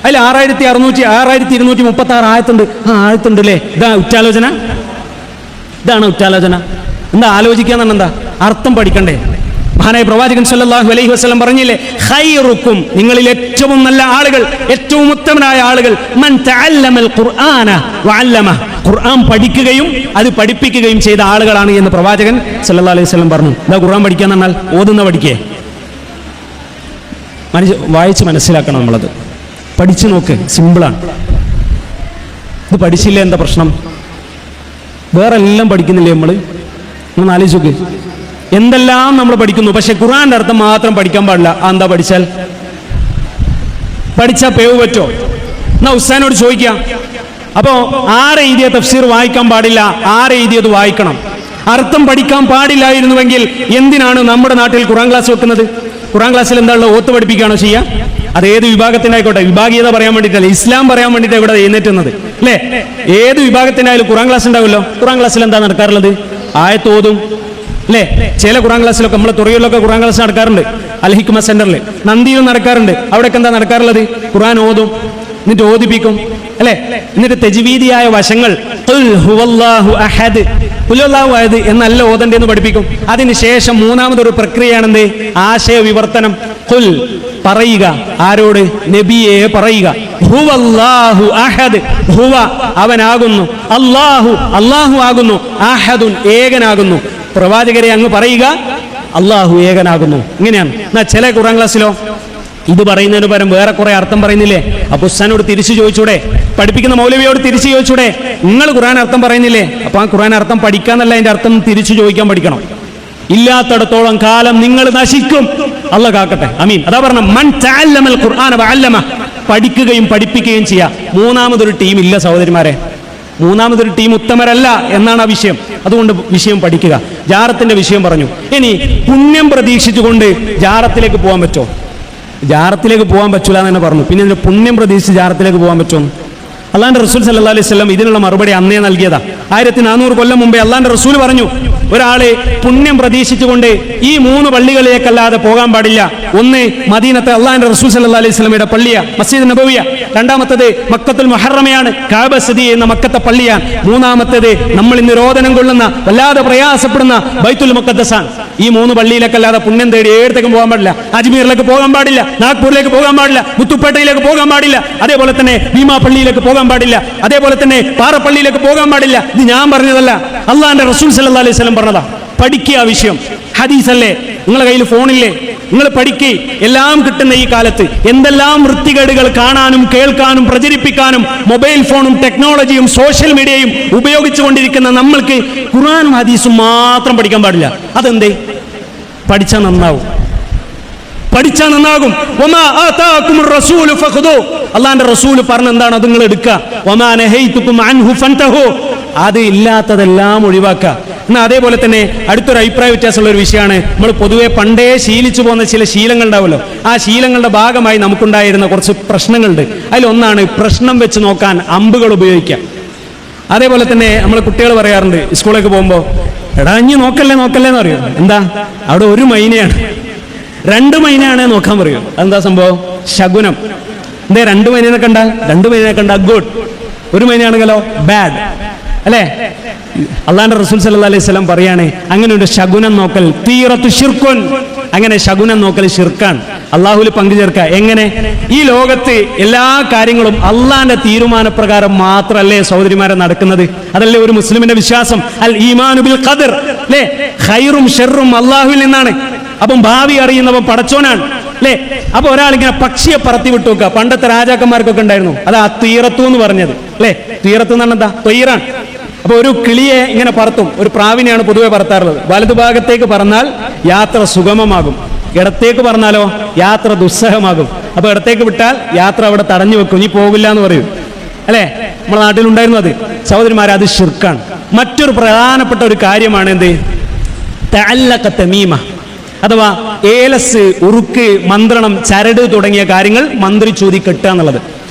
അതിൽ 6236 ആയത്തുണ്ട്. ആയത്തുണ്ട് അല്ലേ? ഇതാ ഉറ്റാലോചന? ഇതാണ് ഉറ്റാലോചന. എന്താ ആലോചിക്കാന്ന്? എന്താ അർത്ഥം പഠിക്കണ്ടേ? മഹാനായ പ്രവാചകൻ സല്ലല്ലാഹു അലൈഹി വസല്ലം പറഞ്ഞില്ലേ, ഖൈറുക്കും, നിങ്ങളിൽ ഏറ്റവും നല്ല ആളുകൾ, ഏറ്റവും ഉത്തമനായ ആളുകൾ, മൻ തഅല്ലമൽ ഖുർആന വഅല്ലമ, ഖുർആൻ പഠിക്കുകയും അത് പഠിപ്പിക്കുകയും ചെയ്ത ആളുകളാണ് എന്ന് പ്രവാചകൻ സല്ലല്ലാഹു അലൈഹി വസല്ലം പറഞ്ഞു. എന്താ ഖുർആൻ പഠിക്കുക എന്ന് പറഞ്ഞാൽ? ഓതുന്ന പഠിക്കേ? വായിച്ച് മനസ്സിലാക്കണം. നമ്മളത് പഠിച്ചു നോക്ക്, സിമ്പിളാണ്. ഇത് പഠിച്ചില്ലേ എന്താ പ്രശ്നം? വേറെ എല്ലാം പഠിക്കുന്നില്ലേ നമ്മൾ? ഒന്ന് ആലോചിച്ച് നോക്ക്. എന്തെല്ലാം നമ്മൾ പഠിക്കുന്നു, പക്ഷെ ഖുർആന്റെ അർത്ഥം മാത്രം പഠിക്കാൻ പാടില്ല. എന്താ? പഠിച്ചാൽ പേവ് പറ്റോ? എന്നാ ഉസ്താദിനോട് ചോദിക്കാം. അപ്പോ ആരെ എഴുതിയ തഫ്സീർ വായിക്കാൻ പാടില്ല, ആരെ എഴുതിയത് വായിക്കണം. അർത്ഥം പഠിക്കാൻ പാടില്ലായിരുന്നുവെങ്കിൽ എന്തിനാണ് നമ്മുടെ നാട്ടിൽ ഖുർആൻ ക്ലാസ് വെക്കുന്നത്? ഖുർആൻ ക്ലാസ്സിൽ എന്താണല്ലോ, ഓത്ത് പഠിപ്പിക്കുകയാണോ ചെയ്യുക? അത് ഏത് വിഭാഗത്തിനായിക്കോട്ടെ, വിഭാഗീയത പറയാൻ വേണ്ടിയിട്ടല്ല, ഇസ്ലാം പറയാൻ വേണ്ടിയിട്ട് ഇവിടെ എഴുന്നേറ്റുന്നത് അല്ലേ? ഏത് വിഭാഗത്തിനായാലും ഖുർആൻ ക്ലാസ് ഉണ്ടാവുമല്ലോ. ഖുർആൻ ക്ലാസ്സിൽ എന്താ നടക്കാറുള്ളത്? ആയത്ത് ഓതും അല്ലേ? ചില ഖുർആൻ ക്ലാസ്സിലൊക്കെ, നമ്മളെ തുറയിലൊക്കെ ഖുർആൻ ക്ലാസ് നടക്കാറുണ്ട്. അൽ ഹിക്മ സെന്ററിൽ, നന്ദിയിലും നടക്കാറുണ്ട്. അവിടെയൊക്കെ എന്താ നടക്കാറുള്ളത്? ഖുർആൻ ഓതും, എന്നിട്ട് ഓദിപ്പിക്കും അല്ലെ? എന്നിട്ട് തജ്വീദിയായ വശങ്ങൾ, ഖുൽ ഹുവല്ലാഹു അഹദ്, ഖുൽ ഹുവല്ലാഹു അഹദ് എന്നല്ല ഓതണ്ടെന്ന് പഠിപ്പിക്കും. അതിനുശേഷം മൂന്നാമതൊരു പ്രക്രിയയാണെന്ത്? ആശയ വിവർത്തനം. ഖുൽ, പറയുക. ആരോട്? നബിയെ പറയുക. ഹുവല്ലാഹു അഹദ്, ഹുവ അവനാകുന്നു, അല്ലാഹു അല്ലാഹു ആകുന്നു, അഹദുൻ ഏകനാകുന്നു. പ്രവാചകരെ അങ്ങ് പറയുക, അല്ലാഹു ഏകനാകുന്നു. ഇങ്ങനെയാണ്. എന്നാ ചില ഖുർആൻ ക്ലാസ്സിലോ ഇത് പറയുന്നതിന് പകരം വേറെ കുറെ അർത്ഥം പറയുന്നില്ലേ? അപ്പൊ ഉസ്താദിനോട് തിരിച്ചു ചോദിച്ചൂടെ? പഠിപ്പിക്കുന്ന മൗലവിയോട് തിരിച്ചു ചോദിച്ചൂടെ? നിങ്ങൾ ഖുർആൻ അർത്ഥം പറയുന്നില്ലേ? അപ്പൊ ആ ഖുർആൻ അർത്ഥം പഠിക്കാന്നല്ല, അതിന്റെ അർത്ഥം തിരിച്ചു ചോദിക്കാൻ പഠിക്കണം. ഇല്ലാത്തടത്തോളം കാലം നിങ്ങൾ നശിക്കും. അല്ലാഹ് കാക്കട്ടെ, ആമീൻ. അതാ പറഞ്ഞ മൻ തഅല്ലമൽ ഖുർആന വഅല്ലമ, പഠിക്കുകയും പഠിപ്പിക്കുകയും ചെയ്യാം. മൂന്നാമതൊരു ടീം ഇല്ല സഹോദരിമാരെ. മൂന്നാമതൊരു ടീം ഉത്തമരല്ല എന്നാണ് ആ വിഷയം. അതുകൊണ്ട് വിഷയം പഠിക്കുക. ജാറത്തിന്റെ വിഷയം പറഞ്ഞു. ഇനി പുണ്യം പ്രതീക്ഷിച്ചുകൊണ്ട് ജാറത്തിലേക്ക് പോകാൻ പറ്റുമോ? ജാറത്തിലേക്ക് പോകാൻ പറ്റൂല എന്ന് തന്നെ പറഞ്ഞു. പിന്നെ ഇതിന് പുണ്യം പ്രതീക്ഷിച്ച് ജാറത്തിലേക്ക് പോകാൻ പറ്റുമോ? അള്ളാന്റെ റസൂൽ സല്ലല്ലാഹു അലൈഹി വസല്ലം ഇതിനുള്ള മറുപടി അന്നേ നൽകിയതാ. 1400 കൊല്ലം മുമ്പേ അള്ളാന്റെ റസൂൽ പറഞ്ഞു, ഒരാള് പുണ്യം പ്രതീക്ഷിച്ചുകൊണ്ട് ഈ 3 പള്ളികളിലേക്കല്ലാതെ പോകാൻ പാടില്ല. ഒന്ന് മദീനത്തെ അള്ളാന്റെ റസൂൽ സല്ലല്ലാഹു അലൈഹി വസല്ലമയുടെ പള്ളിയ മസ്ജിദ് നബവിയ, രണ്ടാമത്തേത് മക്കത്തുൽ മുഹറമയാണ്, കഅബ സ്ഥിതി ചെയ്യുന്ന മക്കത്തെ പള്ളിയാണ്, മൂന്നാമത്തേത് നമ്മൾ ഇന്ന് രോദനം കൊള്ളുന്ന വല്ലാതെ പ്രയാസപ്പെടുന്ന ബൈത്തുൽ മുഖദ്ദസാണ്. ഈ 3 പള്ളിയിലേക്കല്ലാതെ പുണ്യം തേടി ഏടത്തേക്കും പോകാൻ പാടില്ല. അജ്മീറിലേക്ക് പോകാൻ പാടില്ല, നാഗ്പൂരിലേക്ക് പോകാൻ പാടില്ല, മുത്തുപ്പേട്ടയിലേക്ക് പോകാൻ പാടില്ല, അതേപോലെ തന്നെ ഭീമാ പള്ളിയിലേക്ക് പോകാൻ പാടില്ല, അതേപോലെ തന്നെ പാറപ്പള്ളിയിലേക്ക് പോകാൻ പാടില്ല. ഇത് ഞാൻ പറഞ്ഞതല്ല, അള്ളാന്റെ റസൂൽ സല്ലല്ലാഹു അലൈഹി വസല്ലം പറഞ്ഞതാ. പഠിക്കുക വിഷയം. ഹദീസല്ലേ, നിങ്ങളുടെ കയ്യിൽ ഫോണില്ലേ, നിങ്ങൾ പഠിക്കുക. എല്ലാം കിട്ടുന്ന ഈ കാലത്ത് എന്തെല്ലാം വൃത്തികേടുകൾ കാണാനും കേൾക്കാനും പ്രചരിപ്പിക്കാനും മൊബൈൽ ഫോണും ടെക്നോളജിയും സോഷ്യൽ മീഡിയയും ഉപയോഗിച്ചുകൊണ്ടിരിക്കുന്ന നമ്മൾക്ക് ഖുർആനും ഹദീസും മാത്രം പഠിക്കാൻ പാടില്ല. അതെന്തേ? പഠിച്ചാൽ നന്നാവും, പഠിച്ചാൽ നന്നാകും. അള്ളാന്റെ റസൂൽ പറഞ്ഞ എന്താണ് അത് നിങ്ങൾ എടുക്കുക. അത് ഇല്ലാത്തതെല്ലാം ഒഴിവാക്കുക. എന്നാൽ അതേപോലെ തന്നെ അടുത്തൊരു അഭിപ്രായ വ്യത്യാസമുള്ള ഒരു വിഷയമാണ്, നമ്മൾ പൊതുവെ പണ്ടേ ശീലിച്ചു പോകുന്ന ചില ശീലങ്ങൾ ഉണ്ടാവുമല്ലോ. ആ ശീലങ്ങളുടെ ഭാഗമായി നമുക്കുണ്ടായിരുന്ന കുറച്ച് പ്രശ്നങ്ങളുണ്ട്. അതിലൊന്നാണ് പ്രശ്നം വെച്ച് നോക്കാൻ അമ്പുകൾ ഉപയോഗിക്കുക. അതേപോലെ തന്നെ നമ്മൾ കുട്ടികൾ പറയാറുണ്ട് സ്കൂളിലേക്ക് പോകുമ്പോൾ, എടാ ഇനി നോക്കല്ലേ എന്ന് പറയും. എന്താ അവിടെ ഒരു മൈനയാണ്, 2 മൈനയാണ് നോക്കാൻ പറയും. അതെന്താ സംഭവം? ശകുനം. എന്തേ 2 മൈനയെ കണ്ട 2 മൈനയെ കണ്ട ഗുഡ്, 1 മൈനയാണെങ്കിലോ ബാഡ് അല്ലേ? അള്ളാന്റെ റസൂൽ സല്ലല്ലാഹു അലൈഹി വസല്ലം പറയാണ്, അങ്ങനെ ഒരു ശകുനം നോക്കൽ തീറത്തു ശിർക്കുൻ, അങ്ങനെ ശകുനം നോക്കൽ ശിർക്കാണ്, അള്ളാഹുവിൽ പങ്കുചേർക്കുക. എങ്ങനെ? ഈ ലോകത്ത് എല്ലാ കാര്യങ്ങളും അള്ളാന്റെ തീരുമാനപ്രകാരം മാത്രമല്ലേ സഹോദരിമാരെ നടക്കുന്നത്? അതല്ലേ ഒരു മുസ്ലിമിന്റെ വിശ്വാസം? അൽ ഈമാനു ബിൽ ഖദർ അല്ലേ? ഖൈറും ഷർറും അള്ളാഹുവിൽ നിന്നാണ്. അപ്പം ഭാവി അറിയുന്നവൻ പടച്ചോനാണ് അല്ലേ? അപ്പൊ ഒരാളിങ്ങനെ പക്ഷിയെ പറത്തി വിട്ടു നോക്കുക. പണ്ടത്തെ രാജാക്കന്മാർക്കൊക്കെ ഉണ്ടായിരുന്നു അത് ആ തീറത്തു എന്ന് പറഞ്ഞത് അല്ലേ? തീറത്ത് എന്ന് പറഞ്ഞാൽ എന്താ? തൊയ്റാൻ. അപ്പൊ ഒരു കിളിയെ ഇങ്ങനെ പറത്തും. ഒരു പ്രാവിനെയാണ് പൊതുവെ പറത്താറുള്ളത്. വലതുഭാഗത്തേക്ക് പറന്നാൽ യാത്ര സുഗമമാകും, ഇടത്തേക്ക് പറഞ്ഞാലോ യാത്ര ദുസ്സഹമാകും. അപ്പൊ ഇടത്തേക്ക് വിട്ടാൽ യാത്ര അവിടെ തടഞ്ഞു വെക്കും, നീ പോകില്ല എന്ന് പറയും അല്ലെ? നമ്മുടെ നാട്ടിലുണ്ടായിരുന്നു അത്. സഹോദരിമാരെ, അത് ശിർക്കാണ്. മറ്റൊരു പ്രധാനപ്പെട്ട ഒരു കാര്യമാണ് എന്ത്? തഅല്ലഖ തമീമ, അഥവാ ഏലസ്, ഉറുക്ക്, മന്ത്രണം, ചരട് തുടങ്ങിയ കാര്യങ്ങൾ മന്ത്രി ചൂതി കെട്ടുക എന്നുള്ളത്.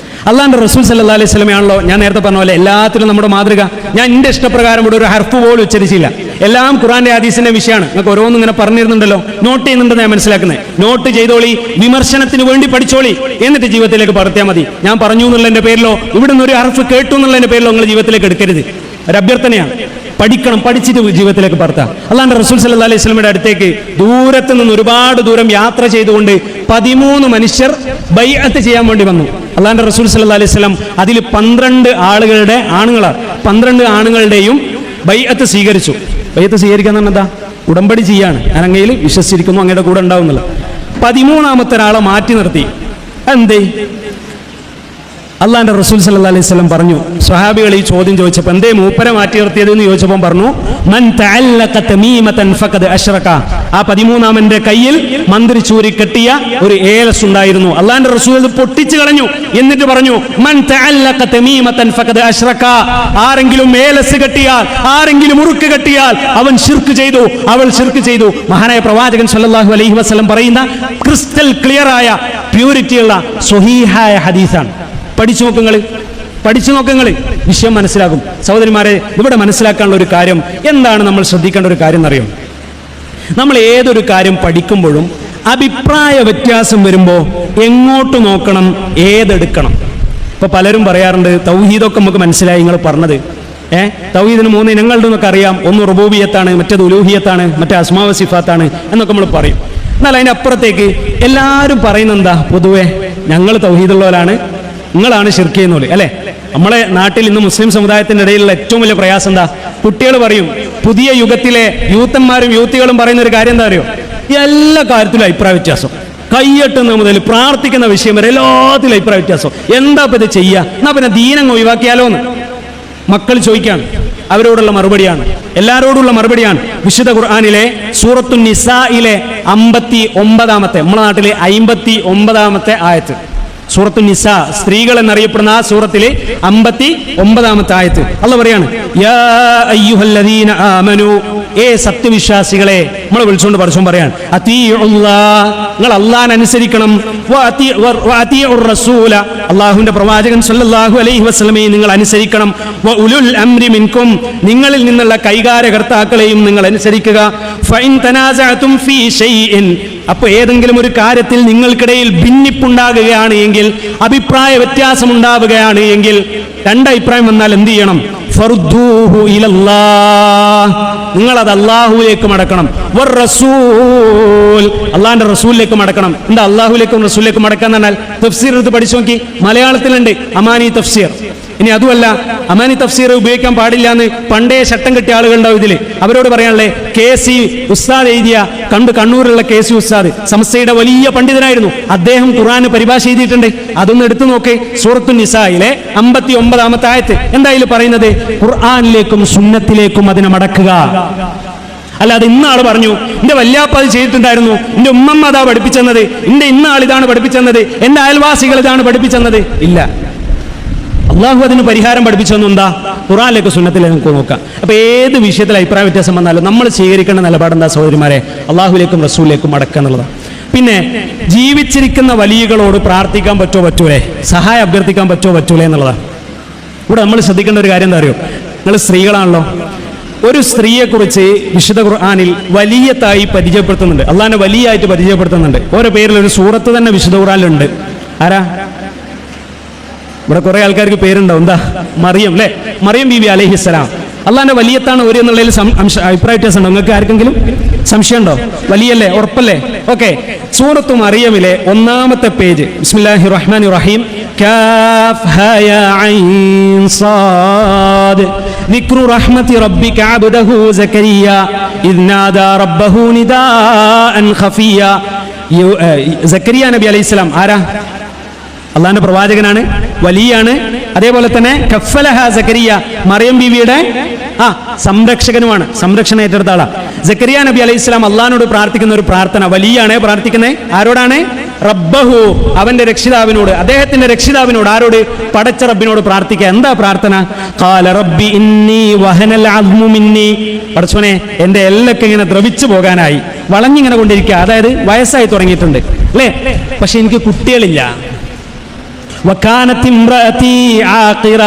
അള്ളാന്റെ റസൂൽ സല്ലല്ലാഹു അലൈഹി വസല്ലമയാണല്ലോ ഞാൻ നേരത്തെ പറഞ്ഞ പോലെ എല്ലാത്തിലും നമ്മുടെ മാതൃക. ഞാൻ എന്റെ ഇഷ്ടപ്രകാരം ഇവിടെ ഒരു ഹർഫ് പോലും ഉച്ചരിച്ചില്ല. എല്ലാം ഖുർആന്റെ ഹദീസിന്റെ വിഷയമാണ്. നിങ്ങൾക്ക് ഓരോന്നും ഇങ്ങനെ പറഞ്ഞിരുന്നുണ്ടല്ലോ, നോട്ട് ചെയ്യുന്നുണ്ടെന്ന് ഞാൻ മനസ്സിലാക്കുന്നത്. നോട്ട് ചെയ്തോളി, വിമർശനത്തിന് വേണ്ടി പഠിച്ചോളി, എന്നിട്ട് ജീവിതത്തിലേക്ക് പകർത്തിയാൽ മതി. ഞാൻ പറഞ്ഞു എന്നുള്ളതിന്റെ പേരിലോ ഇവിടുന്ന് ഒരു ഹർഫ് കേട്ടു എന്നുള്ളതിന്റെ പേരിലോ നിങ്ങൾ ജീവിതത്തിലേക്ക് എടുക്കരുത്. ഒരു അഭ്യർത്ഥനയാണ്. പഠിക്കണം, പഠിച്ചിട്ട് ജീവിതത്തിലേക്ക് പകർത്താം. അള്ളാന്റെ റസൂൽ സല്ലല്ലാഹു അലൈഹി വസല്ലമയുടെ അടുത്തേക്ക് ദൂരത്ത് നിന്ന് ഒരുപാട് ദൂരം യാത്ര ചെയ്തുകൊണ്ട് 13 മനുഷ്യർ ബൈഅത്ത് ചെയ്യാൻ വേണ്ടി വന്നു. അള്ളാന്റെ റസൂൽ സല്ലല്ലാഹു അലൈഹി വസല്ലം അതിൽ 12 ആളുകളുടെ ആണുങ്ങളാണ്, 12 ആണുങ്ങളുടെയും ബൈഅത്ത് സ്വീകരിച്ചു. ബൈഅത്ത് സ്വീകരിക്കാൻ എന്താ? ഉടമ്പടി ചെയ്യാണ്. ഞാൻ അങ്ങയിൽ വിശ്വസിച്ചിരിക്കുന്നു, അങ്ങയുടെ കൂടെ ഉണ്ടാവുന്നില്ല. 13ാമത്തെ ഒരാളെ മാറ്റി നിർത്തി. എന്തേ? അള്ളാന്റെ റസൂൽ സല്ലല്ലാഹു അലൈഹി വസല്ലം പറഞ്ഞു, സ്വഹാബികൾ ഈ ചോദ്യം ചോദിച്ചപ്പോൾ എന്തേ മൂപ്പരെ മാറ്റി നിർത്തിയത് എന്ന് ചോദിച്ചപ്പോൾ പറഞ്ഞു, മൻ തഅല്ലഖ തമീമതൻ ഫഖദ് അശ്റക. ആ 13ാമന്റെ കയ്യിൽ മന്ത്രി ചൂരി കെട്ടിയ ഒരു ഏലസ് ഉണ്ടായിരുന്നു. അള്ളാന്റെ റസൂൽ അത് പൊട്ടിച്ചു കളഞ്ഞു. എന്നിട്ട് പറഞ്ഞു, മൻ തഅല്ലഖ തമീമതൻ ഫഖദ് അശ്റക. ആരെങ്കിലും ഏലസ് കെട്ടിയാൽ, ആരെങ്കിലും ഉറുക്ക് കെട്ടിയാൽ അവൻ ശിർക്ക് ചെയ്തു, അവൾ ശിർക്ക് ചെയ്തു. മഹാനായ പ്രവാചകൻ സല്ലല്ലാഹു അലൈഹി വസല്ലം പറയുന്ന ക്രിസ്റ്റൽ ക്ലിയർ ആയ പ്യൂരിറ്റിയുള്ള സ്വഹീഹായ ഹദീസാണ്. പഠിച്ചു നോക്കുങ്ങൾ, വിഷയം മനസ്സിലാകും. സഹോദരിമാരെ, ഇവിടെ മനസ്സിലാക്കാനുള്ള ഒരു കാര്യം എന്താണ്? നമ്മൾ ശ്രദ്ധിക്കേണ്ട ഒരു കാര്യം എന്നറിയും. നമ്മൾ ഏതൊരു കാര്യം പഠിക്കുമ്പോഴും അഭിപ്രായ വ്യത്യാസം വരുമ്പോൾ എങ്ങോട്ട് നോക്കണം, ഏതെടുക്കണം? ഇപ്പൊ പലരും പറയാറുണ്ട്, തൗഹീദൊക്കെ നമുക്ക് മനസ്സിലായി നിങ്ങൾ പറഞ്ഞത്. തൗഹീദിന് 3 ഇനങ്ങളുടെ എന്നൊക്കെ അറിയാം. ഒന്ന് റുബൂബിയത്താണ്, മറ്റേത് ഉലൂഹിയത്താണ്, മറ്റേ അസ്മാവ സിഫാത്താണ് എന്നൊക്കെ നമ്മൾ പറയും. എന്നാൽ അതിൻ്റെ അപ്പുറത്തേക്ക് എല്ലാവരും പറയുന്നത് എന്താ? പൊതുവെ ഞങ്ങൾ തൗഹീദുള്ളവരാണ്, നിങ്ങളാണ് ശിർക്ക് ചെയ്യുന്നത് അല്ലെ? നമ്മളെ നാട്ടിൽ ഇന്ന് മുസ്ലിം സമുദായത്തിന്റെ ഇടയിലുള്ള ഏറ്റവും വലിയ പ്രയാസം എന്താ? കുട്ടികൾ പറയും, പുതിയ യുഗത്തിലെ യൂത്തന്മാരും യുവതികളും പറയുന്ന ഒരു കാര്യം എന്താ അറിയോ? എല്ലാ കാര്യത്തിലും അഭിപ്രായ വ്യത്യാസം. കയ്യെട്ടുന്ന മുതൽ പ്രാർത്ഥിക്കുന്ന വിഷയം വരെ എല്ലാത്തിലും അഭിപ്രായ വ്യത്യാസം. എന്താ ഇപ്പം ഇത് ചെയ്യുക? എന്നാ പിന്നെ ദീനങ്ങ് ഒഴിവാക്കിയാലോ എന്ന് മക്കൾ ചോദിക്കുകയാണ്. അവരോടുള്ള മറുപടിയാണ്, എല്ലാവരോടുള്ള മറുപടിയാണ്. വിശുദ്ധ ഖുർആനിലെ സൂറത്തുൻ നിസായിലെ 59ാമത്തെ, നമ്മുടെ നാട്ടിലെ 59ാമത്തെ ആയത്ത്. സൂറത്തു നിസാ, സ്ത്രീകൾ എന്നറിയപ്പെടുന്ന ആ സൂറത്തിലെ 59-ാമത്തെ ആയത്ത് അല്ലാഹു പറയാണ്, യാ അയ്യുഹല്ലദീന ആമനു, ഏ സത്യവിശ്വാസികളെ, നമ്മളെ വിളിച്ചുകൊണ്ട് പടച്ചോൻ പറയാണ്, അതീഉല്ലാഹ്, നിങ്ങൾ അല്ലാഹുവിനെ അനുസരിക്കണം, വഅതീഉർ റസൂല, അല്ലാഹുവിന്റെ പ്രവാചകൻ സല്ലല്ലാഹു അലൈഹി വസല്ലമയെ നിങ്ങൾ അനുസരിക്കണം, വഉലുൽ അംരി മിൻകും, നിങ്ങളിൽ നിന്നുള്ള കൈകാര്യകർത്താക്കളെയും നിങ്ങൾ അനുസരിക്കുക. ഫഇൻ തനാസഅതും ഫീ ഷൈഇൻ, അപ്പോൾ ഏതെങ്കിലും ഒരു കാര്യത്തിൽ നിങ്ങൾക്കിടയിൽ ഭിന്നിപ്പുണ്ടാകുകയാണ് എങ്കിൽ, അഭിപ്രായ വ്യത്യാസം ഉണ്ടാവുകയാണ് എങ്കിൽ, രണ്ടഭിപ്രായം വന്നാൽ എന്ത് ചെയ്യണം? ഫർദൂഹു ഇലല്ലാഹ്, നിങ്ങളത് അല്ലാഹുവിലേക്ക് മടക്കണം. വറസൂൽ, അല്ലാഹുവിന്റെ റസൂലിലേക്ക് മടക്കണം. എന്താ അല്ലാഹുവിലേക്കും റസൂലിലേക്കും മടക്കാൻ പറഞ്ഞാൽ? തഫ്സീർ എടുത്ത് പഠിച്ചു നോക്കി, മലയാളത്തിലുണ്ട് അമാനി തഫ്സീർ. ഇനി അതുമല്ല, അമാനി തഫ്സീർ ഉപയോഗിക്കാൻ പാടില്ല എന്ന് പണ്ടേ ചട്ടം കിട്ടിയ ആളുകളുണ്ടാവും ഇതില്. അവരോട് പറയാനുള്ളത്, KC ഉസ്താദ് എഴുതിയ, കണ്ണൂരിലുള്ള KC ഉസ്താദ് സമസ്തയുടെ വലിയ പണ്ഡിതനായിരുന്നു, അദ്ദേഹം ഖുർആന് പരിഭാഷ എഴുതിയിട്ടുണ്ട്. അതൊന്ന് എടുത്തു നോക്ക്. സൂറത്തു നിസായിലെ 59-ാമത്തെ ആയത്ത് എന്തായാലും പറയുന്നത്, ഖുർആനിലേക്കും സുന്നത്തിലേക്കും അതിനെ മടക്കുക. അല്ലാതെ ഇന്നാൾ പറഞ്ഞു എന്റെ വല്യാപ്പ അത് ചെയ്തിട്ടുണ്ടായിരുന്നു, എന്റെ ഉമ്മമ്മ അതാ പഠിപ്പിച്ചെന്നത്, എന്റെ ഇന്നാൾ ഇതാണ് പഠിപ്പിച്ചെന്നത്, എന്റെ അയൽവാസികൾ ഇതാണ് പഠിപ്പിച്ചെന്നത് ഇല്ല. അള്ളാഹു അതിന് പരിഹാരം പഠിപ്പിച്ചൊന്നും എന്താ? ഖുർആനിലേക്ക് സുന്നത്തിലേക്ക് നമുക്ക് നോക്കാം. അപ്പൊ ഏത് വിഷയത്തിൽ അഭിപ്രായ വ്യത്യാസം വന്നാലും നമ്മൾ സ്വീകരിക്കേണ്ട നിലപാടെന്താ സഹോദരിമാരെ? അള്ളാഹുലേക്കും റസൂലിലേക്കും മടക്കുക എന്നുള്ളതാണ്. പിന്നെ ജീവിച്ചിരിക്കുന്ന വലിയകളോട് പ്രാർത്ഥിക്കാൻ പറ്റൂലേ, സഹായം അഭ്യർത്ഥിക്കാൻ പറ്റൂലേ എന്നുള്ളതാണ്. ഇവിടെ നമ്മൾ ശ്രദ്ധിക്കേണ്ട ഒരു കാര്യം എന്താ അറിയോ? നിങ്ങൾ സ്ത്രീകളാണല്ലോ. ഒരു സ്ത്രീയെ കുറിച്ച് വിശുദ്ധ ഖുർആനിൽ വലിയതായി പരിചയപ്പെടുത്തുന്നുണ്ട്, അള്ളാഹിനെ വലിയായിട്ട് പരിചയപ്പെടുത്തുന്നുണ്ട്. ഓരോ പേരിൽ ഒരു സൂറത്ത് തന്നെ വിശുദ്ധ ഖുർആനിലുണ്ട്. ആരാ? ഇവിടെ കുറെ ആൾക്കാർക്ക് പേരുണ്ടാവും. എന്താ? മറിയം, അല്ലെ? മറിയം ബീവി അലൈഹിസ്സലാം. അള്ളാഹിന്റെ വലിയത്താണ് ഒരു എന്നുള്ളതിൽ അഭിപ്രായ വ്യത്യാസം ഉണ്ടോ? നിങ്ങൾക്ക് ആർക്കെങ്കിലും സംശയം ഉണ്ടോ? വലിയല്ലേ? ഉറപ്പല്ലേ? ഓക്കെ. സൂറത്തു മറിയമിലെ 1-ാമത്തെ പേജ്, ബിസ്മില്ലാഹിർ റഹ്മാനിർ റഹീം, കാഫ് ഹാ യാ ഐൻ സാദ് ദിക്റു റഹ്മതി റബ്ബിക അബ്ദഹു സക്കരിയ ഇദ് നാദാ റബ്ബഹു നിദാഅൻ ഖഫിയ. സക്കരിയ നബി അലൈഹിസ്സലാം ആരാ? അള്ളാഹിന്റെ പ്രവാചകനാണ്, വലിയാണ്. അതേപോലെ തന്നെ കഫലഹ സക്കരിയ, മറിയം ബീവിയുടെ സംരക്ഷകനുമാണ്, സംരക്ഷണം ഏറ്റെടുത്ത ആളാ. സക്കരിയ നബി അലൈഹി സ്വലാം അള്ളാഹിനോട് പ്രാർത്ഥിക്കുന്ന ഒരു പ്രാർത്ഥന, വലിയാണ് പ്രാർത്ഥിക്കുന്നത്. ആരോടാണ്? റബ്ബഹു, അവന്റെ രക്ഷിതാവിനോട്, അദ്ദേഹത്തിന്റെ രക്ഷിതാവിനോട്. ആരോട്? പടച്ച റബ്ബിനോട് പ്രാർത്ഥിക്കുക. എന്താ പ്രാർത്ഥന? ഖാല റബ്ബി ഇന്നി വഹനൽ അദ്മു മിന്നി, പടച്ചോനെ എന്റെ എല്ലൊക്കെ ഇങ്ങനെ ദ്രവിച്ചു പോകാനായി, വളഞ്ഞിങ്ങനെ കൊണ്ടിരിക്കുക. അതായത് വയസ്സായി തുടങ്ങിയിട്ടുണ്ട്, അല്ലേ? പക്ഷെ എനിക്ക് കുട്ടികളില്ല. വകാനത് ഇംറഅതി ആഖിറ,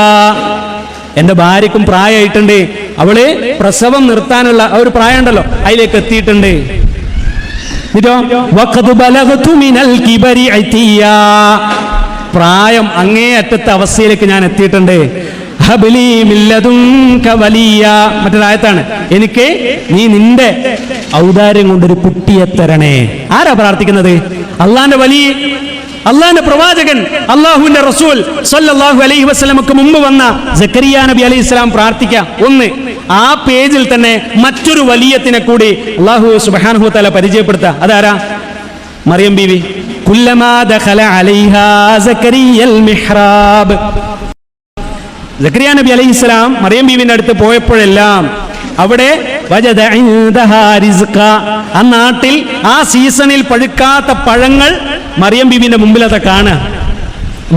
എന്റെ ഭാര്യക്കും പ്രായമായിട്ടുണ്ട്, അവള് പ്രസവം നിർത്താനുള്ള ഒരു പ്രായം ഉണ്ടല്ലോ, അതിലേക്ക് എത്തിയിട്ടുണ്ട്. വഖദ് ബലഗതു മിനൽ കിബരി അതിയ, പ്രായം അങ്ങേ അറ്റത്തെ അവസ്ഥയിലേക്ക് ഞാൻ എത്തിയിട്ടുണ്ട്. ഹബ്ലി മിൻ ലദുൻക വലിയ, മറ്റൊരായത്താണ്, എനിക്ക് നീ നിന്റെ ഔദാര്യം കൊണ്ടൊരു കുട്ടിയെ തരണേ. ആരാ പ്രാർത്ഥിക്കുന്നത്? അള്ളാന്റെ വലിയ, അള്ളാഹിന്റെ പ്രവാചകൻ, അള്ളാഹുവിന്റെ റസൂൽ സല്ലല്ലാഹു അലൈഹി വസല്ലമക്ക് മുമ്പ് വന്ന സക്കരിയ നബി അലൈഹി സ്വലാം പ്രാർത്ഥിക്കുക. ഒന്ന്, ആ പേജിൽ തന്നെ മറ്റൊരു വലിയത്തിനെ കൂടി അള്ളാഹു സുബ്ഹാനഹു വ തആല പരിചയപ്പെടുത്തുക. അതാരാ? മറിയം ബീവി. കുല്ലമാ ദഖല അലൈഹാ സക്കരിയൽ മിഹ്റാബ്, സക്കരിയ നബി അലൈഹി സ്വലാം മറിയം ബീവിന്റെ അടുത്ത് പോയപ്പോഴെല്ലാം അവിടെ വജദ ഇൻദഹാ റിസ്ഖ, ആ നാട്ടിൽ ആ സീസണിൽ പഴുക്കാത്ത പഴങ്ങൾ മറിയം ബീവിന്റെ മുമ്പിൽ അത് കാണാൻ,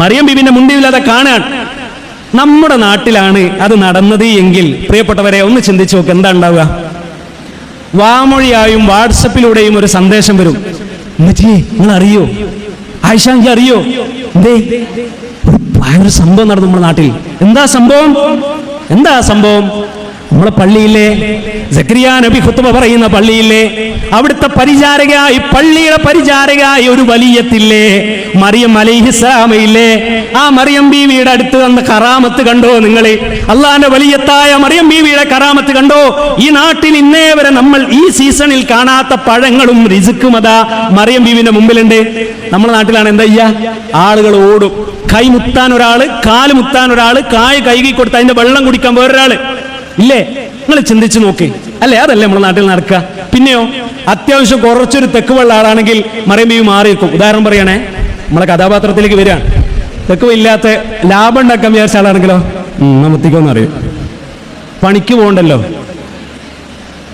മറിയം ബീവിന്റെ മുമ്പിൽ അത് കാണാൻ. നമ്മുടെ നാട്ടിലാണ് അത് നടന്നത് എങ്കിൽ പ്രിയപ്പെട്ടവരെ ഒന്ന് ചിന്തിച്ചു നോക്ക്, എന്താ ഉണ്ടാവുക? വാമൊഴിയായും വാട്സപ്പിലൂടെയും ഒരു സന്ദേശം വരും, നിങ്ങൾ അറിയോ, ആയിഷ അറിയോ, എന്തേ ഒരു സംഭവം നടന്നു നമ്മുടെ നാട്ടിൽ. എന്താ സംഭവം? എന്താ സംഭവം? നമ്മളെ പള്ളിയിലെ സക്കരിയ നബി ഖുത്ബ പറയുന്ന പള്ളിയിലെ അവിടുത്തെ പരിചാരകയായി, പള്ളിയുടെ പരിചാരകയായി ഒരു വലിയത്തില്ലേ, മറിയം അലൈഹിസ്സലാമയില്ലേ? ആ മറിയം ബീവിയുടെ അടുത്ത് വന്ന കറാമത്ത് കണ്ടോ നിങ്ങൾ? അള്ളാന്റെ വലിയത്തായ മറിയം ബീവിയുടെ കറാമത്ത് കണ്ടോ? ഈ നാട്ടിൽ ഇന്നേ വരെ നമ്മൾ ഈ സീസണിൽ കാണാത്ത പഴങ്ങളും റിസ്ക്കും അതാ മറിയം ബീവിന്റെ മുമ്പിലുണ്ട്. നമ്മുടെ നാട്ടിലാണ് എന്താ ചെയ്യുക? ആളുകൾ ഓടും, കൈ മുത്താൻ ഒരാള്, കാല് മുത്താൻ ഒരാള്, കായ് കൈകി കൊടുത്ത് അതിന്റെ വെള്ളം കുടിക്കാൻ വേറൊരാള് ഇല്ലേ? നിങ്ങൾ ചിന്തിച്ചു നോക്കി, അല്ലേ? അതല്ലേ നമ്മുടെ നാട്ടിൽ നടക്കുക. പിന്നെയോ അത്യാവശ്യം കുറച്ചൊരു തെക്ക് വെള്ള ആളാണെങ്കിൽ മറിയം ബീവി മാറി വെക്കും. ഉദാഹരണം പറയണേ, നമ്മളെ കഥാപാത്രത്തിലേക്ക് വരികയാണ്. തെക്ക് ഇല്ലാത്ത ലാഭം ഉണ്ടാക്കാൻ വിചാരിച്ച ആളാണെങ്കിലോ മുത്തിക്കോന്ന് അറിയും. പണിക്ക് പോകണ്ടല്ലോ,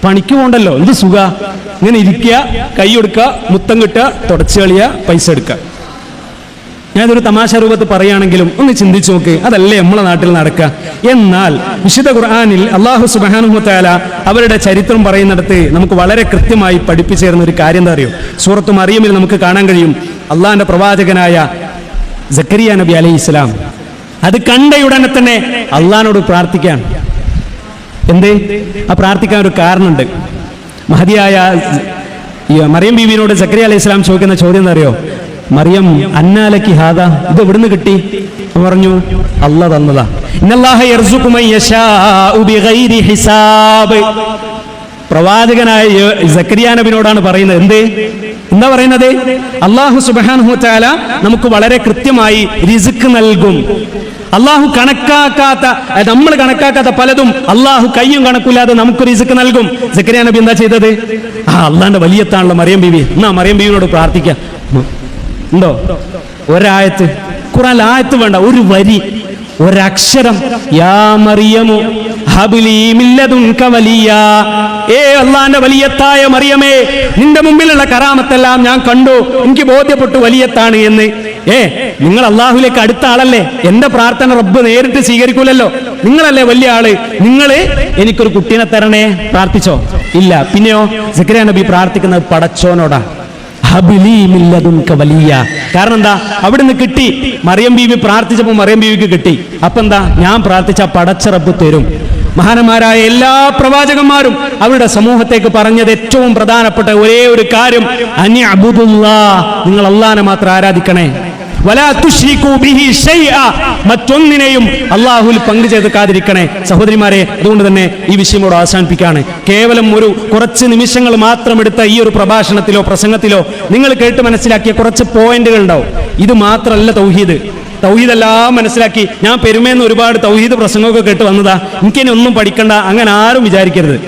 പണിക്ക് പോകണ്ടല്ലോ, എന്ത് സുഖ, ഇങ്ങനെ ഇരിക്കുക, കൈ കൊടുക്കുക, മുത്തം കിട്ടുക, തുടച്ചു കളിയുക, പൈസ എടുക്കുക. ഞാനതൊരു തമാശ രൂപത്തിൽ പറയുകയാണെങ്കിലും ഒന്ന് ചിന്തിച്ചു നോക്ക്, അതല്ലേ നമ്മളെ നാട്ടിൽ നടക്കുക. എന്നാൽ വിശുദ്ധ ഖുർആനിൽ അല്ലാഹു സുബ്ഹാനഹു വ തആല അവരുടെ ചരിത്രം പറയുന്നിടത്ത് നമുക്ക് വളരെ കൃത്യമായി പഠിപ്പിച്ചു തരുന്ന ഒരു കാര്യം എന്താ അറിയോ? സൂറത്ത് മറിയമിൽ നമുക്ക് കാണാൻ കഴിയും, അള്ളാഹിന്റെ പ്രവാചകനായ സക്കരിയ നബി അലൈഹിസ്സലാം അത് കണ്ടയുടനെ തന്നെ അള്ളാഹിനോട് പ്രാർത്ഥിക്കാൻ. എന്തേ ആ പ്രാർത്ഥിക്കാൻ ഒരു കാരണമുണ്ട്. മഹദിയായ മറിയം ബീവിനോട് സക്കരിയ അലൈഹി സ്വലാം ചോദിക്കുന്ന ചോദ്യം എന്താ അറിയോ? മറിയം അന്നാലക്കി ഹാദ, ഇത് എവിടുന്ന് കിട്ടി? പറഞ്ഞു, അല്ലാഹ് തന്നതാ. ഇന്നല്ലാഹ യർസുഖു മൻ യശാഉ ബിഗൈരി ഹിസാബ്. പ്രവാചകനായ സക്കരിയ നബിയോടാണ് പറയുന്നത്. എന്താ പറയുന്നത്? അല്ലാഹു സുബ്ഹാനഹു വ തആല നമുക്ക് വളരെ കൃത്യമായി റിസ്ക് നൽകും. അള്ളാഹു കണക്കാക്കാത്ത, നമ്മൾ കണക്കാക്കാത്ത പലതും അള്ളാഹു കയ്യും കണക്കില്ലാതെ നമുക്ക് റിസ്ക് നൽകും. സക്കരിയ നബി എന്താ ചെയ്തത്? അള്ളാന്റെ വലിയത്താണല്ലോ മറിയം ബീവി, എന്നാ മറിയം ബീവിനോട് പ്രാർത്ഥിക്കാം. ഉണ്ടോ ഒരായത്ത്? ഖുർആനിൽ ആയത്ത് വേണ്ട, ഒരു വരി, ഒരക്ഷരം. യാ മറിയമു ഹബ്ലി മിൻ ലദുൻക വലിയാ. ഏ അള്ളാന്റെ വലിയത്തായ മറിയമേ, നിന്റെ മുമ്പിലുള്ള കറാമത്തെല്ലാം ഞാൻ കണ്ടു, എനിക്ക് ബോധ്യപ്പെട്ടു വലിയത്താണ് എന്ന്. നിങ്ങൾ അള്ളാഹുലേക്ക് അടുത്ത ആളല്ലേ? എന്റെ പ്രാർത്ഥന റബ്ബ് നേരിട്ട് സ്വീകരിക്കൂലല്ലോ. നിങ്ങളല്ലേ വലിയ ആള്, നിങ്ങള് എനിക്കൊരു കുട്ടീനെ തരണേ പ്രാർത്ഥിച്ചോ? ഇല്ല. പിന്നെയോ സക്കരിയ നബി പ്രാർത്ഥിക്കുന്നത് പടച്ചോനോടാ. വലിയ കാരണം എന്താ? അവിടുന്ന് കിട്ടി. മറിയം ബീവി പ്രാർത്ഥിച്ചപ്പോൾ മറിയം ബീവിക്ക് കിട്ടി. അപ്പൊ എന്താ? ഞാൻ പ്രാർത്ഥിച്ച പടച്ച റബ്ബ് തരും. മഹാന്മാരായ എല്ലാ പ്രവാചകന്മാരും അവരുടെ സമൂഹത്തേക്ക് പറഞ്ഞത് ഏറ്റവും പ്രധാനപ്പെട്ട ഒരേ ഒരു കാര്യം, നിങ്ങൾ അല്ലാഹനെ മാത്രം ആരാധിക്കണേ. വലാ തുശ്രികൂ ബിഹി ശൈഅ, മറ്റൊന്നിനെയും അല്ലാഹുവിൽ പങ്കു ചേർക്കാതിരിക്കണേ. സഹോദരിമാരെ, അതുകൊണ്ട് തന്നെ ഈ വിഷയം കൂടെ അവസാനിപ്പിക്കുകയാണ്. കേവലം ഒരു കുറച്ച് നിമിഷങ്ങൾ മാത്രം എടുത്ത ഈ ഒരു പ്രഭാഷണത്തിലോ പ്രസംഗത്തിലോ നിങ്ങൾ കേട്ട് മനസ്സിലാക്കിയ കുറച്ച് പോയിന്റുകൾ ഉണ്ടാവും. ഇത് മാത്രമല്ല തൗഹീദ്. തൗഹീദ് എല്ലാം മനസ്സിലാക്കി ഞാൻ പെരുമേന്ന് ഒരുപാട് തൗഹീദ് പ്രസംഗമൊക്കെ കേട്ട് വന്നതാ, എനിക്കിനി ഒന്നും പഠിക്കണ്ട, അങ്ങനെ ആരും വിചാരിക്കരുത്.